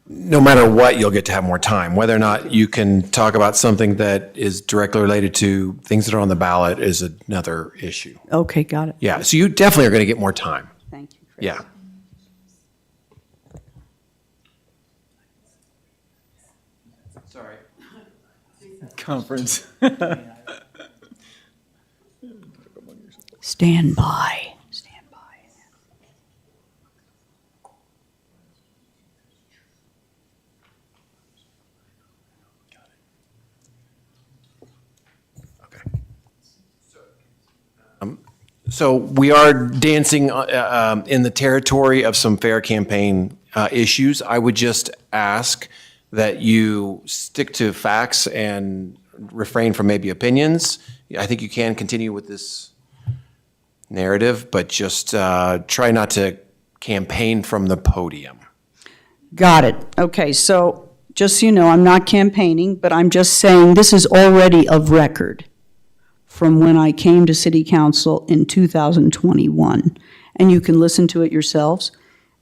[SPEAKER 12] No matter what, you'll get to have more time. Whether or not you can talk about something that is directly related to things that are on the ballot is another issue.
[SPEAKER 11] Okay, got it.
[SPEAKER 12] Yeah, so you definitely are going to get more time.
[SPEAKER 11] Thank you.
[SPEAKER 12] Yeah. Sorry.
[SPEAKER 1] Conference.
[SPEAKER 11] Stand by. Stand by.
[SPEAKER 12] So we are dancing in the territory of some fair campaign issues. I would just ask that you stick to facts and refrain from maybe opinions. I think you can continue with this narrative, but just try not to campaign from the podium.
[SPEAKER 11] Got it. Okay, so just so you know, I'm not campaigning, but I'm just saying this is already of record from when I came to City Council in 2021, and you can listen to it yourselves.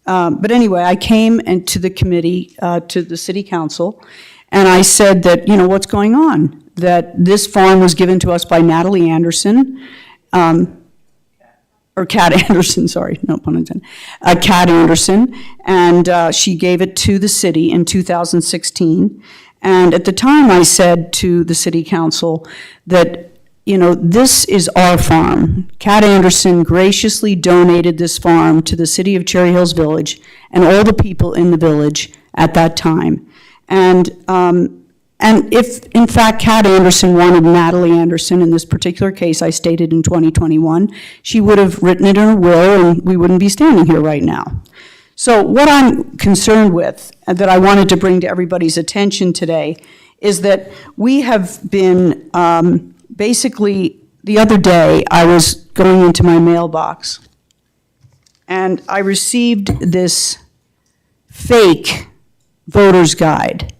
[SPEAKER 11] But anyway, I came to the committee, to the City Council, and I said that, what's going on? That this farm was given to us by Natalie Anderson, or Kat Anderson, sorry, no pun intended, Kat Anderson, and she gave it to the city in 2016. And at the time, I said to the City Council that, this is our farm. Kat Anderson graciously donated this farm to the city of Cherry Hills Village and all the people in the village at that time. And if, in fact, Kat Anderson wanted Natalie Anderson, in this particular case I stated in 2021, she would have written it in her will and we wouldn't be standing here right now. So what I'm concerned with, and that I wanted to bring to everybody's attention today, is that we have been, basically, the other day, I was going into my mailbox, and I received this fake voter's guide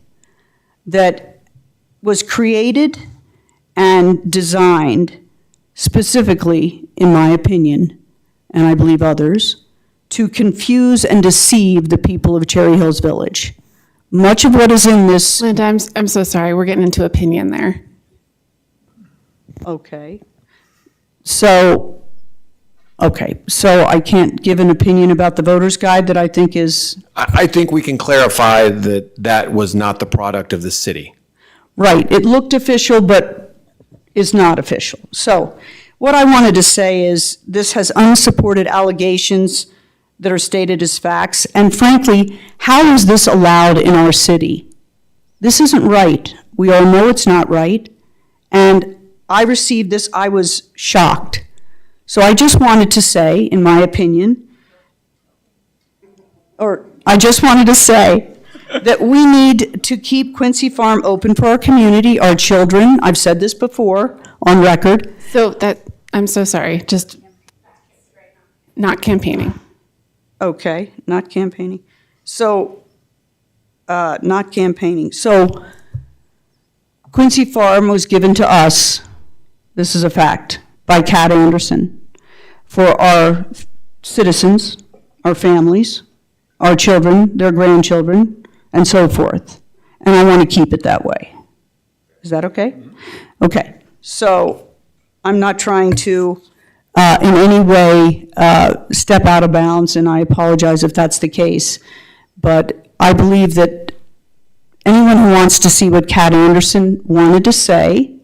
[SPEAKER 11] that was created and designed specifically, in my opinion, and I believe others, to confuse and deceive the people of Cherry Hills Village. Much of what is in this...
[SPEAKER 2] Linda, I'm so sorry. We're getting into opinion there.
[SPEAKER 11] Okay. So I can't give an opinion about the voter's guide that I think is...
[SPEAKER 12] I think we can clarify that that was not the product of the city.
[SPEAKER 11] Right. It looked official, but is not official. So what I wanted to say is this has unsupported allegations that are stated as facts. And frankly, how is this allowed in our city? This isn't right. We all know it's not right. And I received this, I was shocked. So I just wanted to say, in my opinion, that we need to keep Quincy Farm open for our community, our children. I've said this before on record.
[SPEAKER 2] I'm so sorry, just not campaigning.
[SPEAKER 11] Okay, not campaigning. So, not campaigning. So Quincy Farm was given to us, this is a fact, by Cat Anderson for our citizens, our families, our children, their grandchildren, and so forth. And I want to keep it that way. Is that okay? Okay. So I'm not trying to in any way step out of bounds, and I apologize if that's the case. But I believe that anyone who wants to see what Cat Anderson wanted to say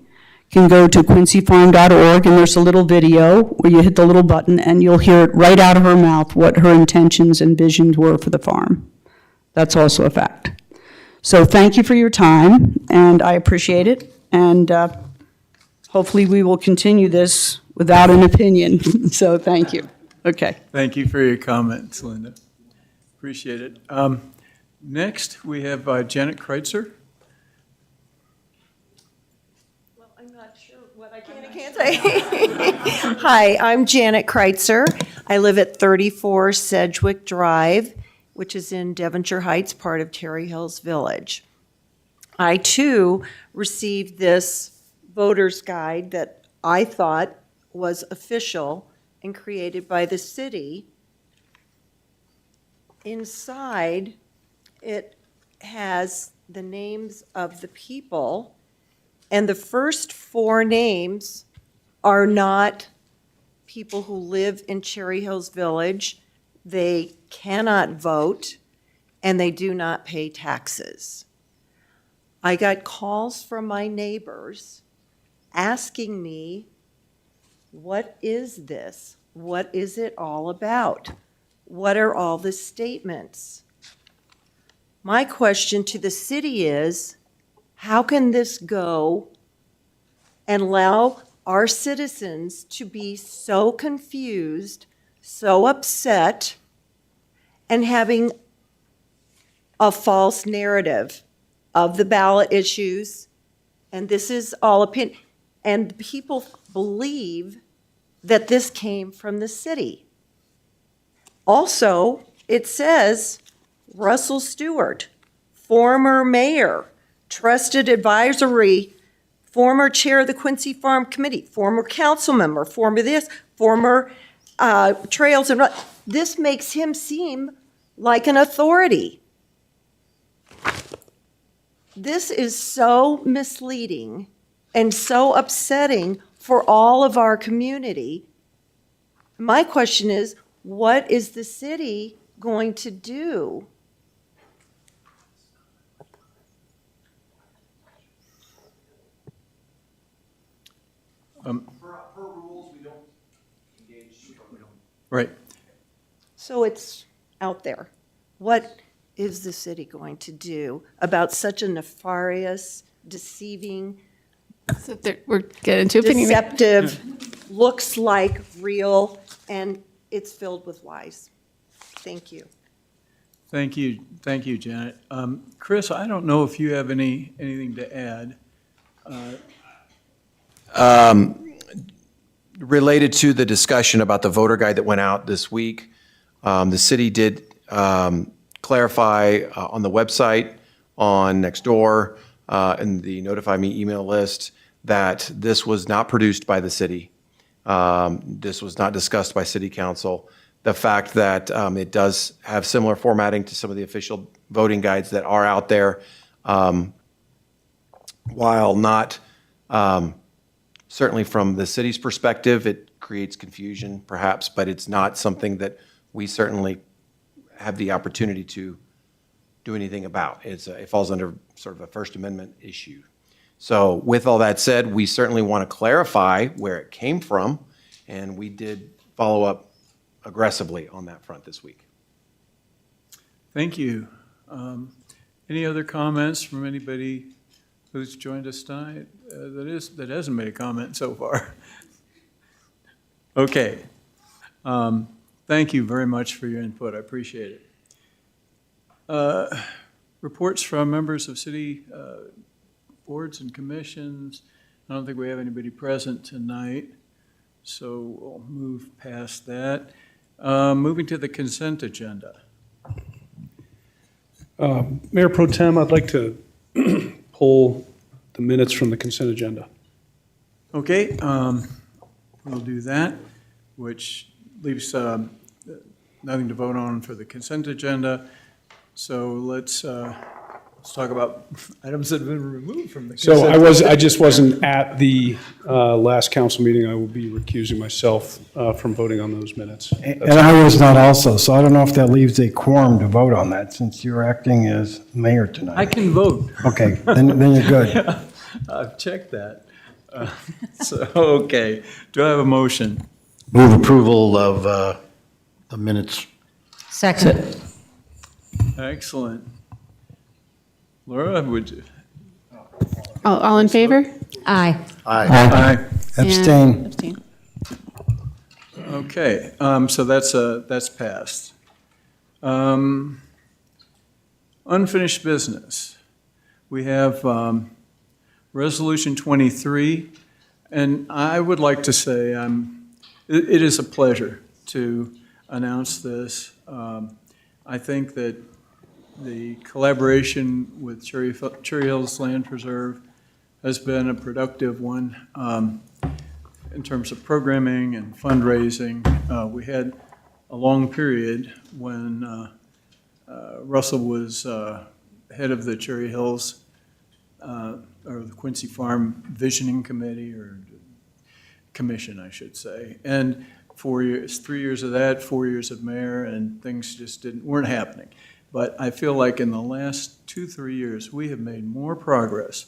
[SPEAKER 11] can go to quincyfarm.org, and there's a little video where you hit the little button, and you'll hear it right out of her mouth what her intentions and visions were for the farm. That's also a fact. So thank you for your time, and I appreciate it. And hopefully we will continue this without an opinion. So thank you. Okay.
[SPEAKER 1] Thank you for your comments, Linda. Appreciate it. Next, we have Janet Kreitzer.
[SPEAKER 13] Well, I'm not sure what I can and can't say. Hi, I'm Janet Kreitzer. I live at 34 Sedgwick Drive, which is in Devonshire Heights, part of Terry Hills Village. I, too, received this voter's guide that I thought was official and created by the city. Inside, it has the names of the people, and the first four names are not people who live in Cherry Hills Village. They cannot vote, and they do not pay taxes. I got calls from my neighbors asking me, what is this? What is it all about? What are all the statements? My question to the city is, how can this go and allow our citizens to be so confused, so upset, and having a false narrative of the ballot issues? And this is all opinion. And people believe that this came from the city. Also, it says Russell Stewart, former mayor, trusted advisory, former chair of the Quincy Farm Committee, former council member, former this, former trails and this makes him seem like an authority. This is so misleading and so upsetting for all of our community. My question is, what is the city going to do?
[SPEAKER 1] Right.
[SPEAKER 13] So it's out there. What is the city going to do about such a nefarious, deceiving,
[SPEAKER 2] So we're getting into opinion.
[SPEAKER 13] deceptive, looks like real, and it's filled with lies? Thank you.
[SPEAKER 1] Thank you, Janet. Chris, I don't know if you have anything to add.
[SPEAKER 12] Related to the discussion about the voter guide that went out this week, the city did clarify on the website, on Nextdoor, in the Notify Me email list, that this was not produced by the city. This was not discussed by city council. The fact that it does have similar formatting to some of the official voting guides that are out there, while not certainly from the city's perspective, it creates confusion perhaps, but it's not something that we certainly have the opportunity to do anything about. It falls under sort of a First Amendment issue. So with all that said, we certainly want to clarify where it came from, and we did follow up aggressively on that front this week.
[SPEAKER 1] Thank you. Any other comments from anybody who's joined us tonight that hasn't made a comment so far? Okay. Thank you very much for your input. I appreciate it. Reports from members of city boards and commissions. I don't think we have anybody present tonight, so we'll move past that. Moving to the consent agenda.
[SPEAKER 6] Mayor Pro Tem, I'd like to pull the minutes from the consent agenda.
[SPEAKER 1] Okay, we'll do that, which leaves nothing to vote on for the consent agenda. So let's talk about items that have been removed from the consent.
[SPEAKER 6] So I just wasn't at the last council meeting. I will be recusing myself from voting on those minutes.
[SPEAKER 7] And I was not also, so I don't know if that leaves a quorum to vote on that, since you're acting as mayor
[SPEAKER 1] I
[SPEAKER 7] tonight.
[SPEAKER 1] can vote.
[SPEAKER 7] Okay, then you're good.
[SPEAKER 1] I've checked that. Okay, do I have a motion?
[SPEAKER 10] Move approval of the minutes.
[SPEAKER 5] Second.
[SPEAKER 1] Excellent. Laura, would you?
[SPEAKER 2] All in favor?
[SPEAKER 5] Aye.
[SPEAKER 10] Aye.
[SPEAKER 7] Abstain.
[SPEAKER 2] And abstain.
[SPEAKER 1] Okay, so that's passed. Unfinished business. We have Resolution 23, and I would like to say it is a pleasure to announce this. I think that the collaboration with Cherry Hills Land Preserve has been a productive one in terms of programming and fundraising. We had a long period when Russell was head of the Cherry Hills or the Quincy Farm Visioning Committee, or Commission, I should say. And 4 years, 3 years of that, 4 years of mayor, and things just weren't happening. But I feel like in the last 2-3 years, we have made more progress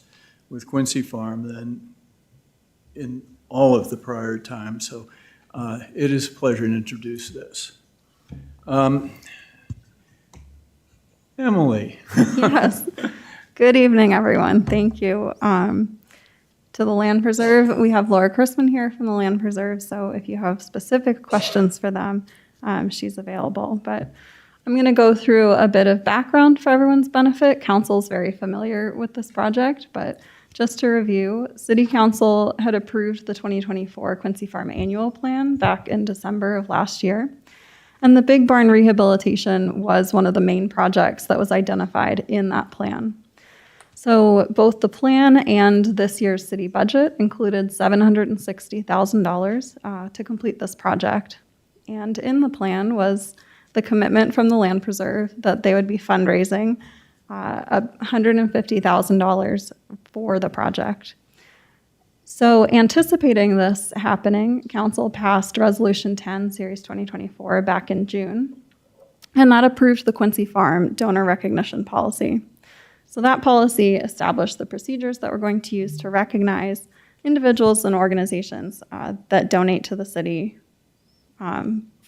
[SPEAKER 1] with Quincy Farm than in all of the prior times. So it is a pleasure to introduce this. Emily.
[SPEAKER 14] Yes. Good evening, everyone. Thank you. To the Land Preserve, we have Laura Chrisman here from the Land Preserve, so if you have specific questions for them, she's available. But I'm going to go through a bit of background for everyone's benefit. Council's very familiar with this project, but just to review, City Council had approved the 2024 Quincy Farm Annual Plan back in December of last year. And the Big Barn rehabilitation was one of the main projects that was identified in that plan. So both the plan and this year's city budget included $760,000 to complete this project. And in the plan was the commitment from the Land Preserve that they would be fundraising $150,000 for the project. So anticipating this happening, Council passed Resolution 10, Series 2024 back in June, and that approved the Quincy Farm donor recognition policy. So that policy established the procedures that we're going to use to recognize individuals and organizations that donate to the city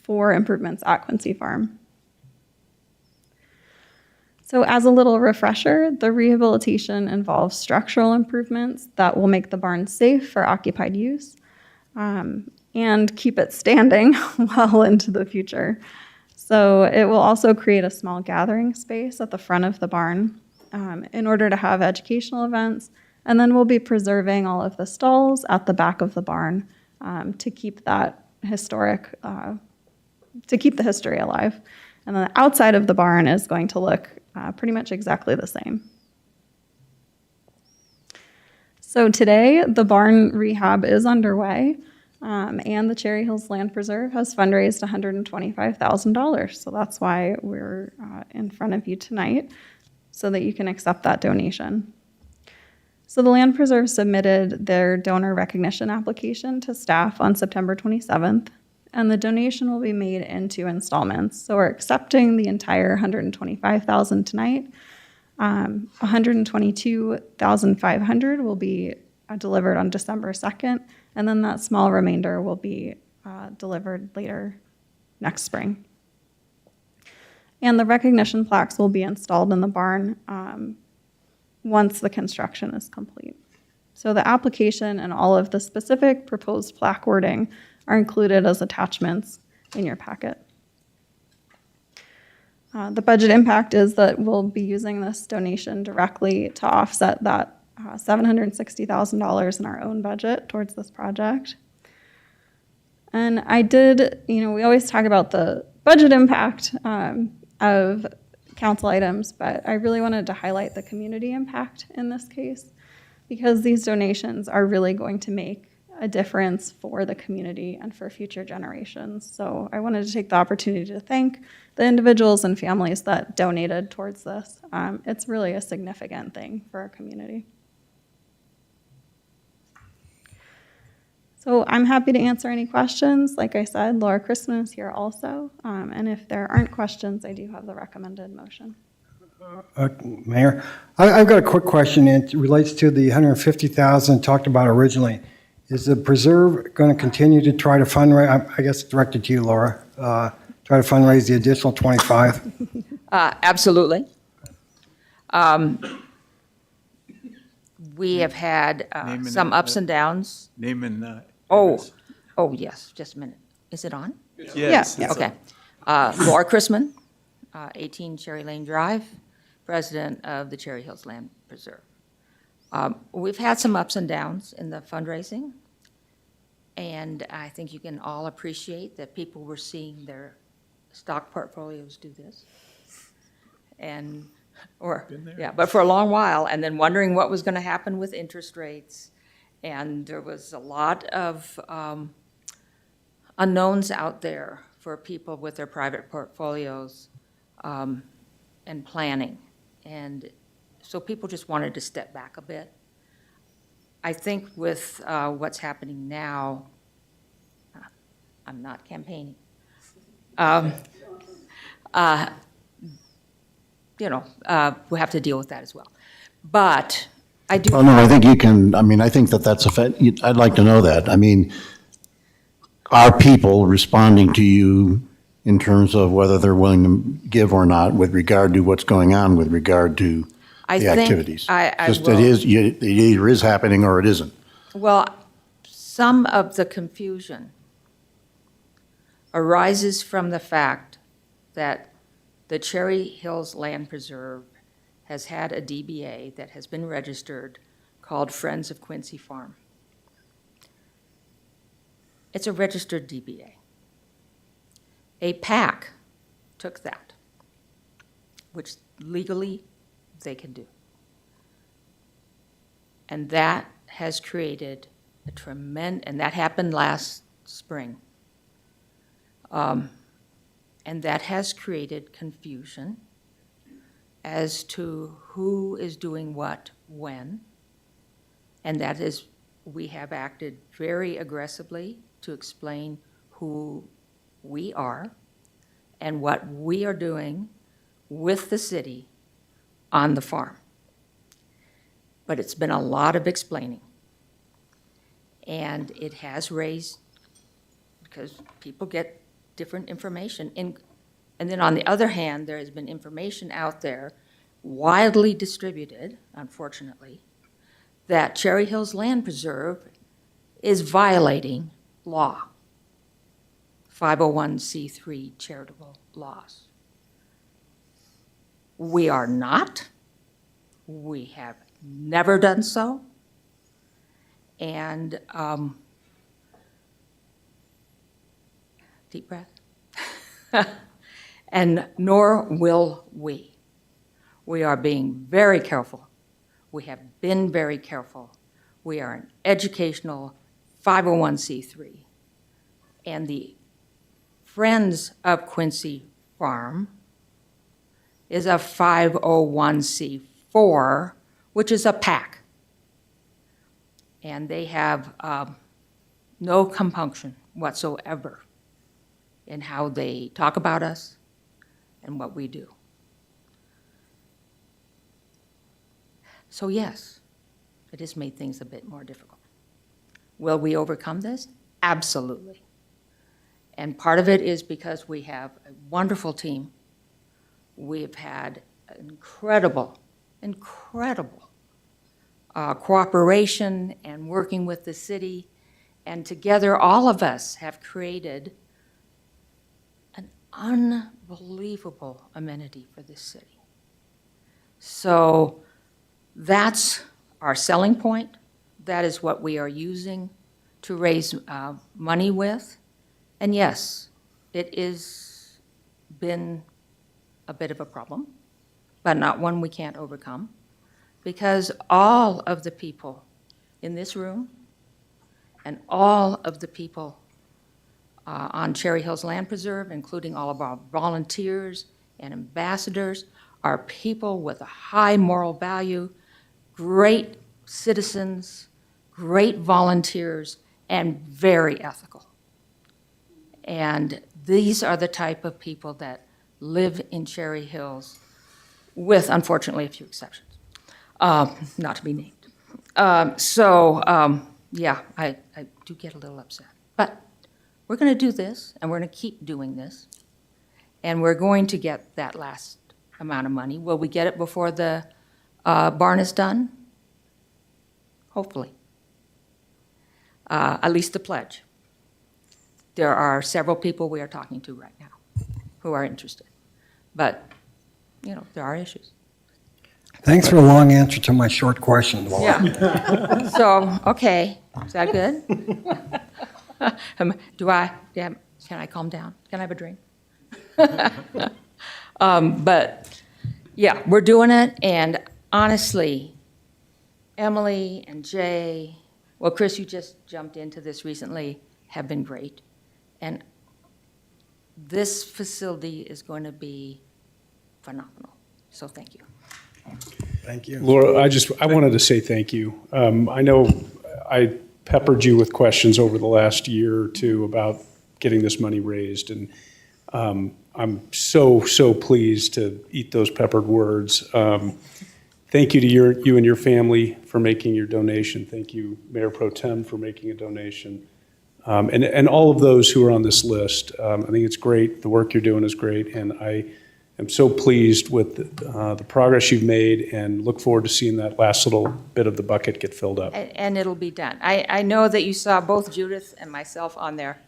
[SPEAKER 14] for improvements at Quincy Farm. So as a little refresher, the rehabilitation involves structural improvements that will make the barn safe for occupied use and keep it standing well into the future. So it will also create a small gathering space at the front of the barn in order to have educational events, and then we'll be preserving all of the stalls at the back of the barn to keep that historic, to keep the history alive. And then the outside of the barn is going to look pretty much exactly the same. So today, the barn rehab is underway, and the Cherry Hills Land Preserve has fundraised $125,000. So that's why we're in front of you tonight, so that you can accept that donation. So the Land Preserve submitted their donor recognition application to staff on September 27th, and the donation will be made in 2 installments. So we're accepting the entire $125,000 tonight. $122,500 will be delivered on December 2nd, and then that small remainder will be delivered later next spring. And the recognition plaques will be installed in the barn once the construction is complete. So the application and all of the specific proposed plaque wording are included as attachments in your packet. The budget impact is that we'll be using this donation directly to offset that $760,000 in our own budget towards this project. And we always talk about the budget impact of council items, but I really wanted to highlight the community impact in this case, because these donations are really going to make a difference for the community and for future generations. So I wanted to take the opportunity to thank the individuals and families that donated towards this. It's really a significant thing for our community. So I'm happy to answer any questions. Like I said, Laura Christman is here also. And if there aren't questions, I do have the recommended motion.
[SPEAKER 7] Mayor, I've got a quick question. It relates to the 150,000 talked about originally. Is the Preserve going to continue to try to fundraise, I guess directed to you, Laura, try to fundraise the additional 25?
[SPEAKER 15] Absolutely. We have had
[SPEAKER 1] Name and
[SPEAKER 15] some ups and downs.
[SPEAKER 1] Name and.
[SPEAKER 15] Oh, yes, just a minute. Is it on?
[SPEAKER 1] Yes.
[SPEAKER 14] Yeah.
[SPEAKER 1] it's
[SPEAKER 15] Okay. Laura Chrisman, 18 Cherry Lane Drive, president of the Cherry Hills Land Preserve. We've had some ups and downs in the fundraising, and I think you can all appreciate that people were seeing their stock portfolios do this. But for a long while, and then wondering what was going to happen with interest rates. And there was a lot of unknowns out there for people with their private portfolios and planning. And so people just wanted to step back a bit. I think with what's happening now, I'm not campaigning. We have to deal with that as well. But I do.
[SPEAKER 10] Well, no, I think you can, I mean, I think that's I'd like to know that. I mean, are people responding to you in terms of whether they're willing to give or not with regard to what's going on with regard to the activities? Just
[SPEAKER 15] will.
[SPEAKER 10] it either is happening or it isn't.
[SPEAKER 15] Well, some of the confusion arises from the fact that the Cherry Hills Land Preserve has had a DBA that has been registered called Friends of Quincy Farm. It's a registered DBA. A PAC took that, which legally they can do. And that has created a tremendous, and that happened last spring. And that has created confusion as to who is doing what when. And that is, we have acted very aggressively to explain who we are and what we are doing with the city on the farm. But it's been a lot of explaining. And it has raised, because people get different information. And then on the other hand, there has been information out there, widely distributed, unfortunately, that Cherry Hills Land Preserve is violating law, 501c3 charitable laws. We are not. We have never done so. And deep breath. And nor will we. We are being very careful. We have been very careful. We are an educational 501c3. And the Friends of Quincy Farm is a 501c4, which is a PAC. And they have no compunction whatsoever in how they talk about us and what we do. So yes, it has made things a bit more difficult. Will we overcome this? Absolutely. And part of it is because we have a wonderful team. We've had incredible cooperation and working with the city. And together, all of us have created an unbelievable amenity for this city. So that's our selling point. That is what we are using to raise money with. And yes, it has been a bit of a problem. but not one we can't overcome, because all of the people in this room and all of the people on Cherry Hills Land Preserve, including all of our volunteers and ambassadors, are people with a high moral value, great citizens, great volunteers, and very ethical. And these are the type of people that live in Cherry Hills, with, unfortunately, a few exceptions, not to be named. Yeah, I do get a little upset. But we're going to do this, and we're going to keep doing this, and we're going to get that last amount of money. Will we get it before the barn is done? Hopefully. At least the pledge. There are several people we are talking to right now who are interested. But, you know, there are issues.
[SPEAKER 7] Thanks for a long answer to my short question, Laura.
[SPEAKER 15] Yeah. So, okay, is that good? Can I calm down? Can I have a drink? But, yeah, we're doing it, and honestly, Emily and Jay, well, Chris, you just jumped into this recently, have been great. And this facility is going to be phenomenal. So thank you.
[SPEAKER 7] Thank you.
[SPEAKER 6] Laura, I wanted to say thank you. I know I peppered you with questions over the last year or two about getting this money raised, and I'm so pleased to eat those peppered words. Thank you to you and your family for making your donation. Thank you, Mayor Pro Tem, for making a donation. And all of those who are on this list. I think it's great. The work you're doing is great, and I am so pleased with the progress you've made and look forward to seeing that last little bit of the bucket get filled up.
[SPEAKER 15] And it'll be done. I know that you saw both Judith and myself on there.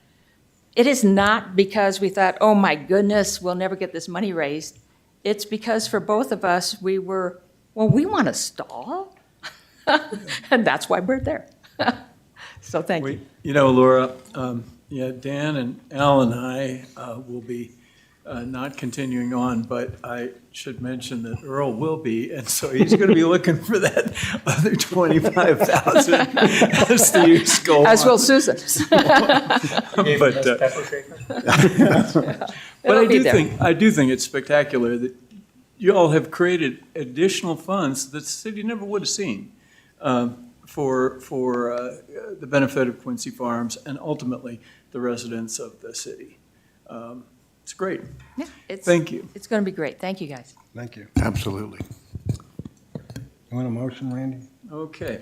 [SPEAKER 15] It is not because we thought, oh my goodness, we'll never get this money raised. It's because for both of us, we were, well, we want to stall. And that's why we're there. So thank you.
[SPEAKER 1] You know, Laura, Dan and Al and I will be not continuing on, but I should mention that Earl will be, and so he's going to be looking for that other 25,000 as the years go on.
[SPEAKER 15] As will Susan.
[SPEAKER 1] But I do think it's spectacular that you all have created additional funds that the city never would have seen for the benefit of Quincy Farms and ultimately the residents of the city. It's great.
[SPEAKER 15] Yeah,
[SPEAKER 1] Thank you.
[SPEAKER 15] It's going to be great. Thank you, guys.
[SPEAKER 7] Thank you.
[SPEAKER 10] Absolutely.
[SPEAKER 7] You want a motion, Randy?
[SPEAKER 1] Okay.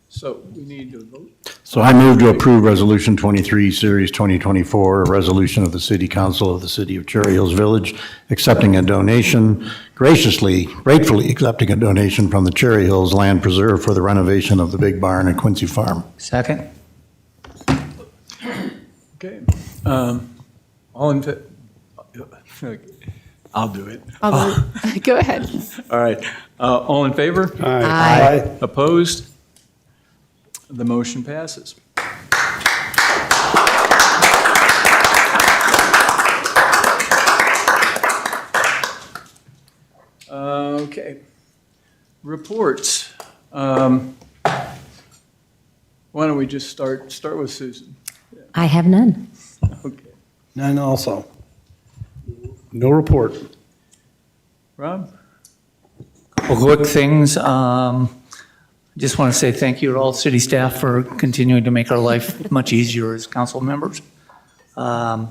[SPEAKER 1] So we need to vote.
[SPEAKER 10] So I move to approve Resolution 23, Series 2024, a resolution of the City Council of the City of Cherry Hills Village accepting a donation, gratefully accepting a donation from the Cherry Hills Land Preserve for the renovation of the big barn at Quincy Farm.
[SPEAKER 8] Second?
[SPEAKER 1] Okay. All in favor? I'll do it.
[SPEAKER 2] Go ahead.
[SPEAKER 1] All right. All in favor?
[SPEAKER 2] Aye.
[SPEAKER 1] Opposed? The motion passes. Okay. Reports. Why don't we just start with Susan?
[SPEAKER 5] I have none.
[SPEAKER 1] Okay.
[SPEAKER 7] None also.
[SPEAKER 6] No report.
[SPEAKER 1] Rob?
[SPEAKER 8] Couple quick things. Just want to say thank you to all city staff for continuing to make our life much easier as council members. I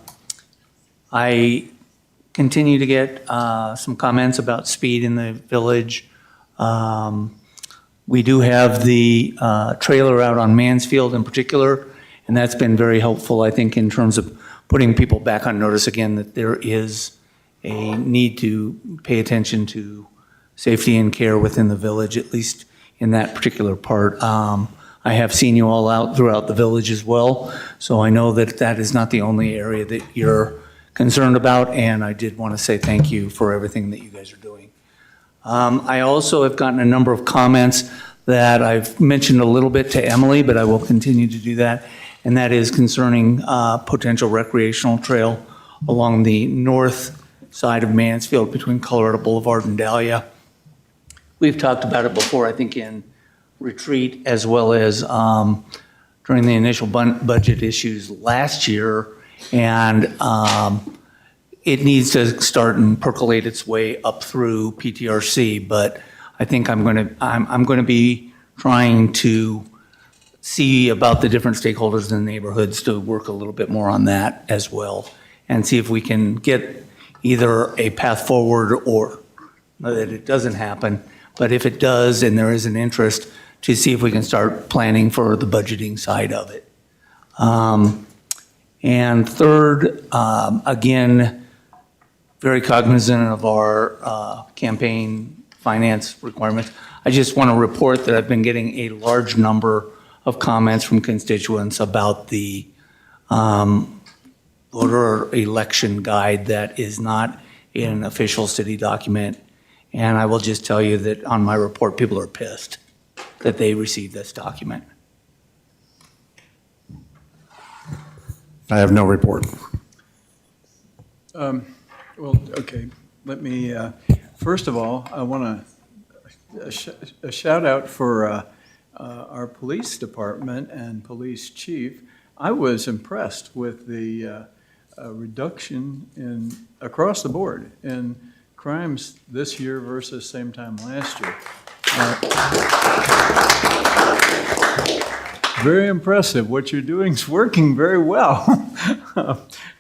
[SPEAKER 8] continue to get some comments about speed in the village. We do have the trailer out on Mansfield in particular, and that's been very helpful, I think, in terms of putting people back on notice again that there is a need to pay attention to safety and care within the village, at least in that particular part. I have seen you all out throughout the village as well, so I know that that is not the only area that you're concerned about, and I did want to say thank you for everything that you guys are doing. I also have gotten a number of comments that I've mentioned a little bit to Emily, but I will continue to do that, and that is concerning potential recreational trail along the north side of Mansfield between Colorado Boulevard and Dahlia. We've talked about it before, I think in retreat, as well as during the initial budget issues last year. And it needs to start and percolate its way up through PTRC. But I think I'm going to be trying to see about the different stakeholders in the neighborhoods to work a little bit more on that as well, and see if we can get either a path forward or that it doesn't happen. But if it does and there is an interest, to see if we can start planning for the budgeting side of it. And third, again, very cognizant of our campaign finance requirements. I just want to report that I've been getting a large number of comments from constituents about the voter election guide that is not in an official city document. And I will just tell you that on my report, people are pissed that they received this document.
[SPEAKER 10] I have no report.
[SPEAKER 1] Well, okay, let me, first of all, I want a shout out for our police department and police chief. I was impressed with the reduction across the board in crimes this year versus same time last year. Very impressive. What you're doing is working very well.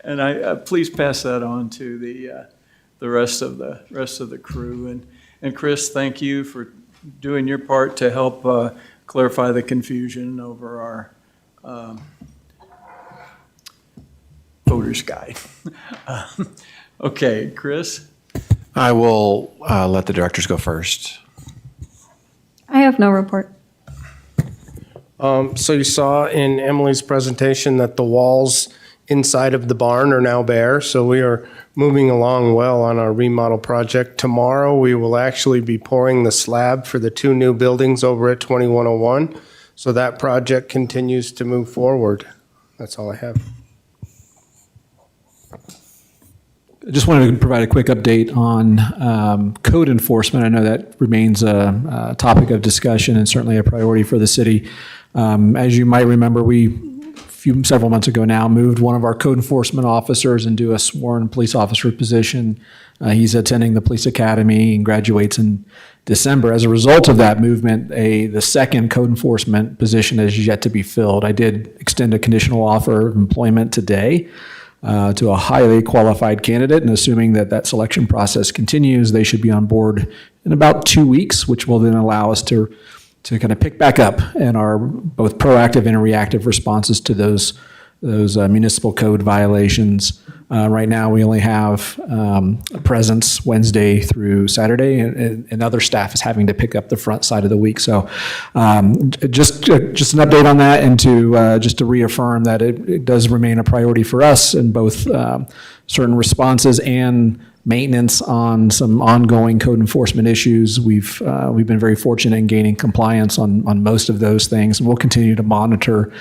[SPEAKER 1] And I please pass that on to the rest of the crew. And Chris, thank you for doing your part to help clarify the confusion over our voters guide. Okay, Chris?
[SPEAKER 12] I will let the directors go first.
[SPEAKER 14] I have no report.
[SPEAKER 16] So you saw in Emily's presentation that the walls inside of the barn are now bare, so we are moving along well on our remodel project. Tomorrow, we will actually be pouring the slab for the 2 new buildings over at 2101, so that project continues to move forward. That's all I have.
[SPEAKER 17] I just wanted to provide a quick update on code enforcement. I know that remains a topic of discussion and certainly a priority for the city. As you might remember, several months ago now, moved one of our code enforcement officers into a sworn police officer position. He's attending the police academy and graduates in December. As a result of that movement, the second code enforcement position is yet to be filled. I did extend a conditional offer of employment today to a highly qualified candidate, and assuming that selection process continues, they should be on board in about 2 weeks, which will then allow us to kind of pick back up in our both proactive and reactive responses to those municipal code violations. Right now, we only have a presence Wednesday through Saturday, and other staff is having to pick up the front side of the week. So just an update on that, and just to reaffirm that it does remain a priority for us in both certain responses and maintenance on some ongoing code enforcement issues. We've been very fortunate in gaining compliance on most of those things, and we'll continue to monitor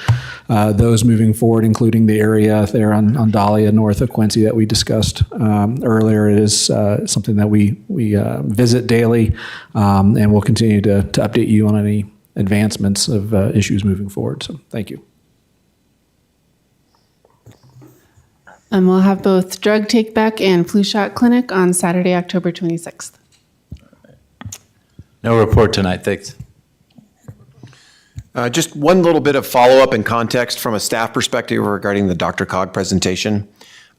[SPEAKER 17] those moving forward, including the area there on Dahlia north of Quincy that we discussed earlier. It is something that we visit daily, and we'll continue to update you on any advancements of issues moving forward. So thank you.
[SPEAKER 2] And we'll have both drug take-back and flu shot clinic on Saturday, October 26th.
[SPEAKER 18] No report tonight, thanks.
[SPEAKER 12] Just one little bit of follow-up and context from a staff perspective regarding the Dr. presentation.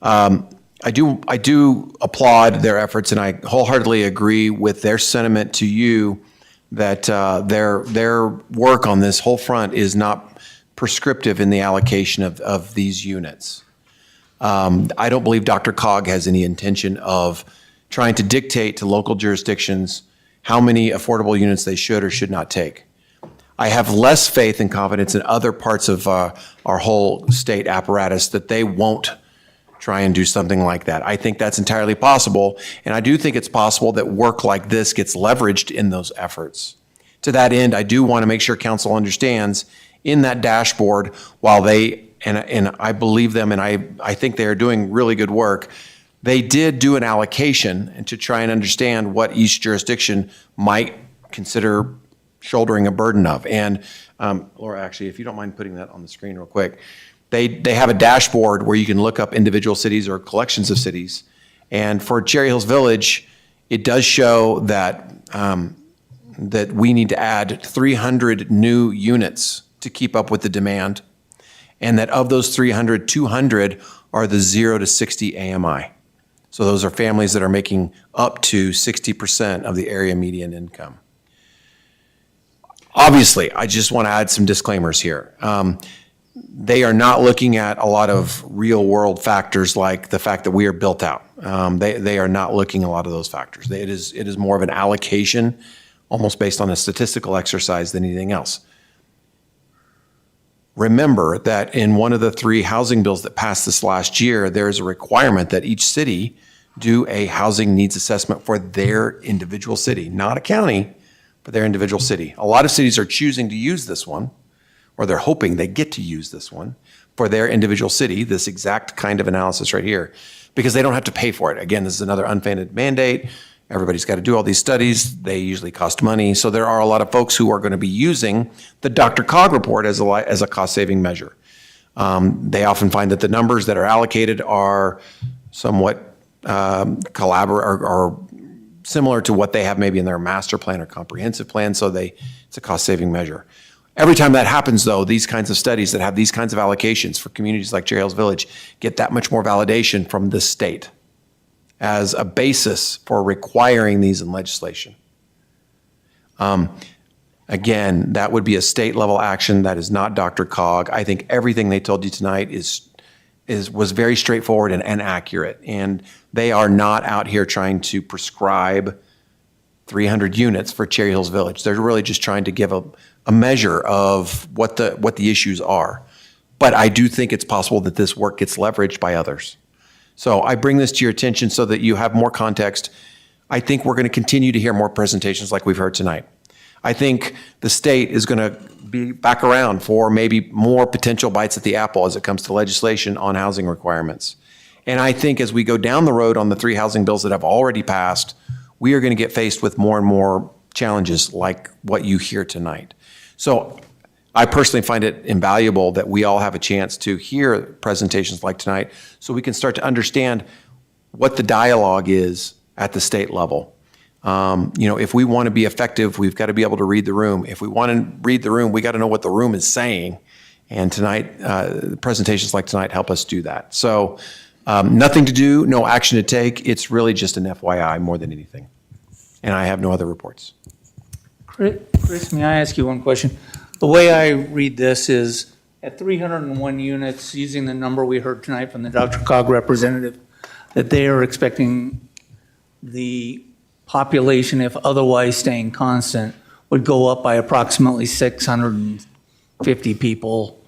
[SPEAKER 12] I do applaud their efforts, and I wholeheartedly agree with their sentiment to you that their work on this whole front is not prescriptive in the allocation of these units. I don't believe DRCOG has any intention of trying to dictate to local jurisdictions how many affordable units they should or should not take. I have less faith and confidence in other parts of our whole state apparatus that they won't try and do something like that. I think that's entirely possible, and I do think it's possible that work like this gets leveraged in those efforts. To that end, I do want to make sure council understands in that dashboard, while they, and I believe them, and I think they are doing really good work, they did do an allocation and to try and understand what each jurisdiction might consider shouldering a burden of. And Laura, actually, if you don't mind putting that on the screen real quick, they have a dashboard where you can look up individual cities or collections of cities. And for Cherry Hills Village, it does show that that we need to add 300 new units to keep up with the demand, and that of those 300, 200 are the 0 to 60 AMI. So those are families that are making up to 60% of the area median income. Obviously, I just want to add some disclaimers here. They are not looking at a lot of real world factors like the fact that we are built out. They are not looking at a lot of those factors. It is more of an allocation, almost based on a statistical exercise than anything else. Remember that in one of the 3 housing bills that passed this last year, there is a requirement that each city do a housing needs assessment for their individual city, not a county, but their individual city. A lot of cities are choosing to use this one, or they're hoping they get to use this one for their individual city, this exact kind of analysis right here, because they don't have to pay for it. Again, this is another unfunded mandate. Everybody's got to do all these studies. They usually cost money. So there are a lot of folks who are going to be using the DRCOG report as a cost-saving measure. They often find that the numbers that are allocated are somewhat or similar to what they have maybe in their master plan or comprehensive plan, so it's a cost-saving measure. Every time that happens, though, these kinds of studies that have these kinds of allocations for communities like Cherry Hills Village get that much more validation from the state as a basis for requiring these in legislation. Again, that would be a state-level action. That is not DRCOG. I think everything they told you tonight was very straightforward and accurate. And they are not out here trying to prescribe 300 units for Cherry Hills Village. They're really just trying to give a measure of what the issues are. But I do think it's possible that this work gets leveraged by others. So I bring this to your attention so that you have more context. I think we're going to continue to hear more presentations like we've heard tonight. I think the state is going to be back around for maybe more potential bites at the apple as it comes to legislation on housing requirements. And I think as we go down the road on the 3 housing bills that have already passed, we are going to get faced with more and more challenges like what you hear tonight. So I personally find it invaluable that we all have a chance to hear presentations like tonight so we can start to understand what the dialogue is at the state level. If we want to be effective, we've got to be able to read the room. If we want to read the room, we got to know what the room is saying. And tonight, presentations like tonight help us do that. So nothing to do, no action to take. It's really just an FYI more than anything. And I have no other reports.
[SPEAKER 8] Chris, may I ask you one question? The way I read this is at 301 units, using the number we heard tonight from the DRCOG representative, that they are expecting the population, if otherwise staying constant, would go up by approximately 650 people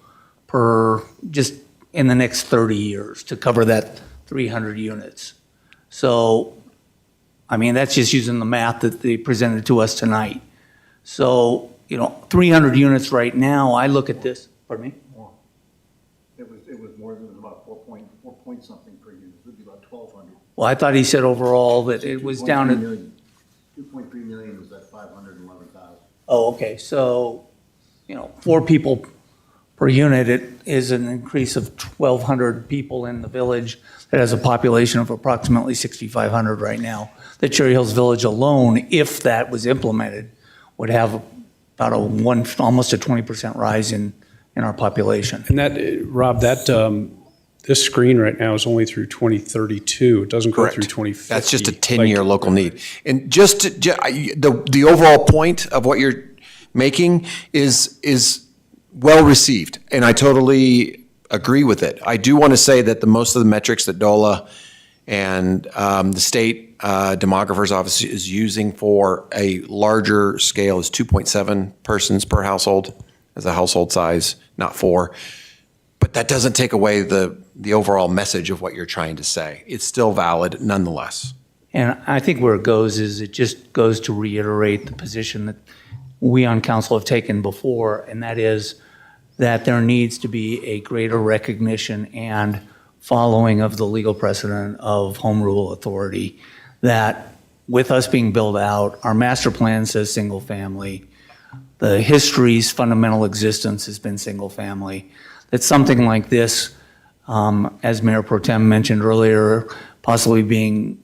[SPEAKER 8] per, just in the next 30 years to cover that 300 units. So, I mean, that's just using the math that they presented to us tonight. So, 300 units right now, I look at this, pardon me?
[SPEAKER 10] It was more than about 4 point something per unit. It would be about 1,200.
[SPEAKER 8] Well, I thought he said overall that it was down to.
[SPEAKER 10] 2.3 million was that 511,000.
[SPEAKER 8] Oh, okay. So, 4 people per unit, it is an increase of 1,200 people in the village that has a population of approximately 6,500 right now. The Cherry Hills Village alone, if that was implemented, would have about almost a 20% rise in our population.
[SPEAKER 6] And that, Rob, this screen right now is only through 2032. It doesn't go
[SPEAKER 12] Correct.
[SPEAKER 6] through 2050.
[SPEAKER 12] That's just a 10-year local need. And the overall point of what you're making is well received, and I totally agree with it. I do want to say that most of the metrics that DOLA and the state demographer's office is using for a larger scale is 2.7 persons per household as a household size, not 4. But that doesn't take away the overall message of what you're trying to say. It's still valid nonetheless.
[SPEAKER 8] And I think where it goes is it just goes to reiterate the position that we on council have taken before, and that is that there needs to be a greater recognition and following of the legal precedent of home rule authority, that with us being built out, our master plan says single family. The history's fundamental existence has been single family. That something like this, as Mayor Pro Tem mentioned earlier, possibly being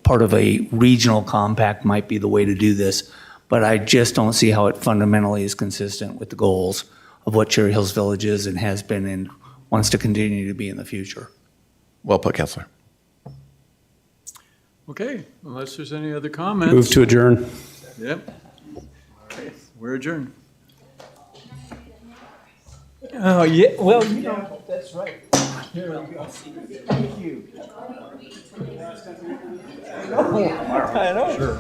[SPEAKER 8] part of a regional compact might be the way to do this. But I just don't see how it fundamentally is consistent with the goals of what Cherry Hills Village is and has been and wants to continue to be in the future.
[SPEAKER 12] Well put, Counselor.
[SPEAKER 1] Okay, unless there's any other comments.
[SPEAKER 6] Move to adjourn.
[SPEAKER 1] Yep. Okay, we're adjourned. Oh, yeah, well, you know, that's right. Here we go. Thank you. I know. Sure.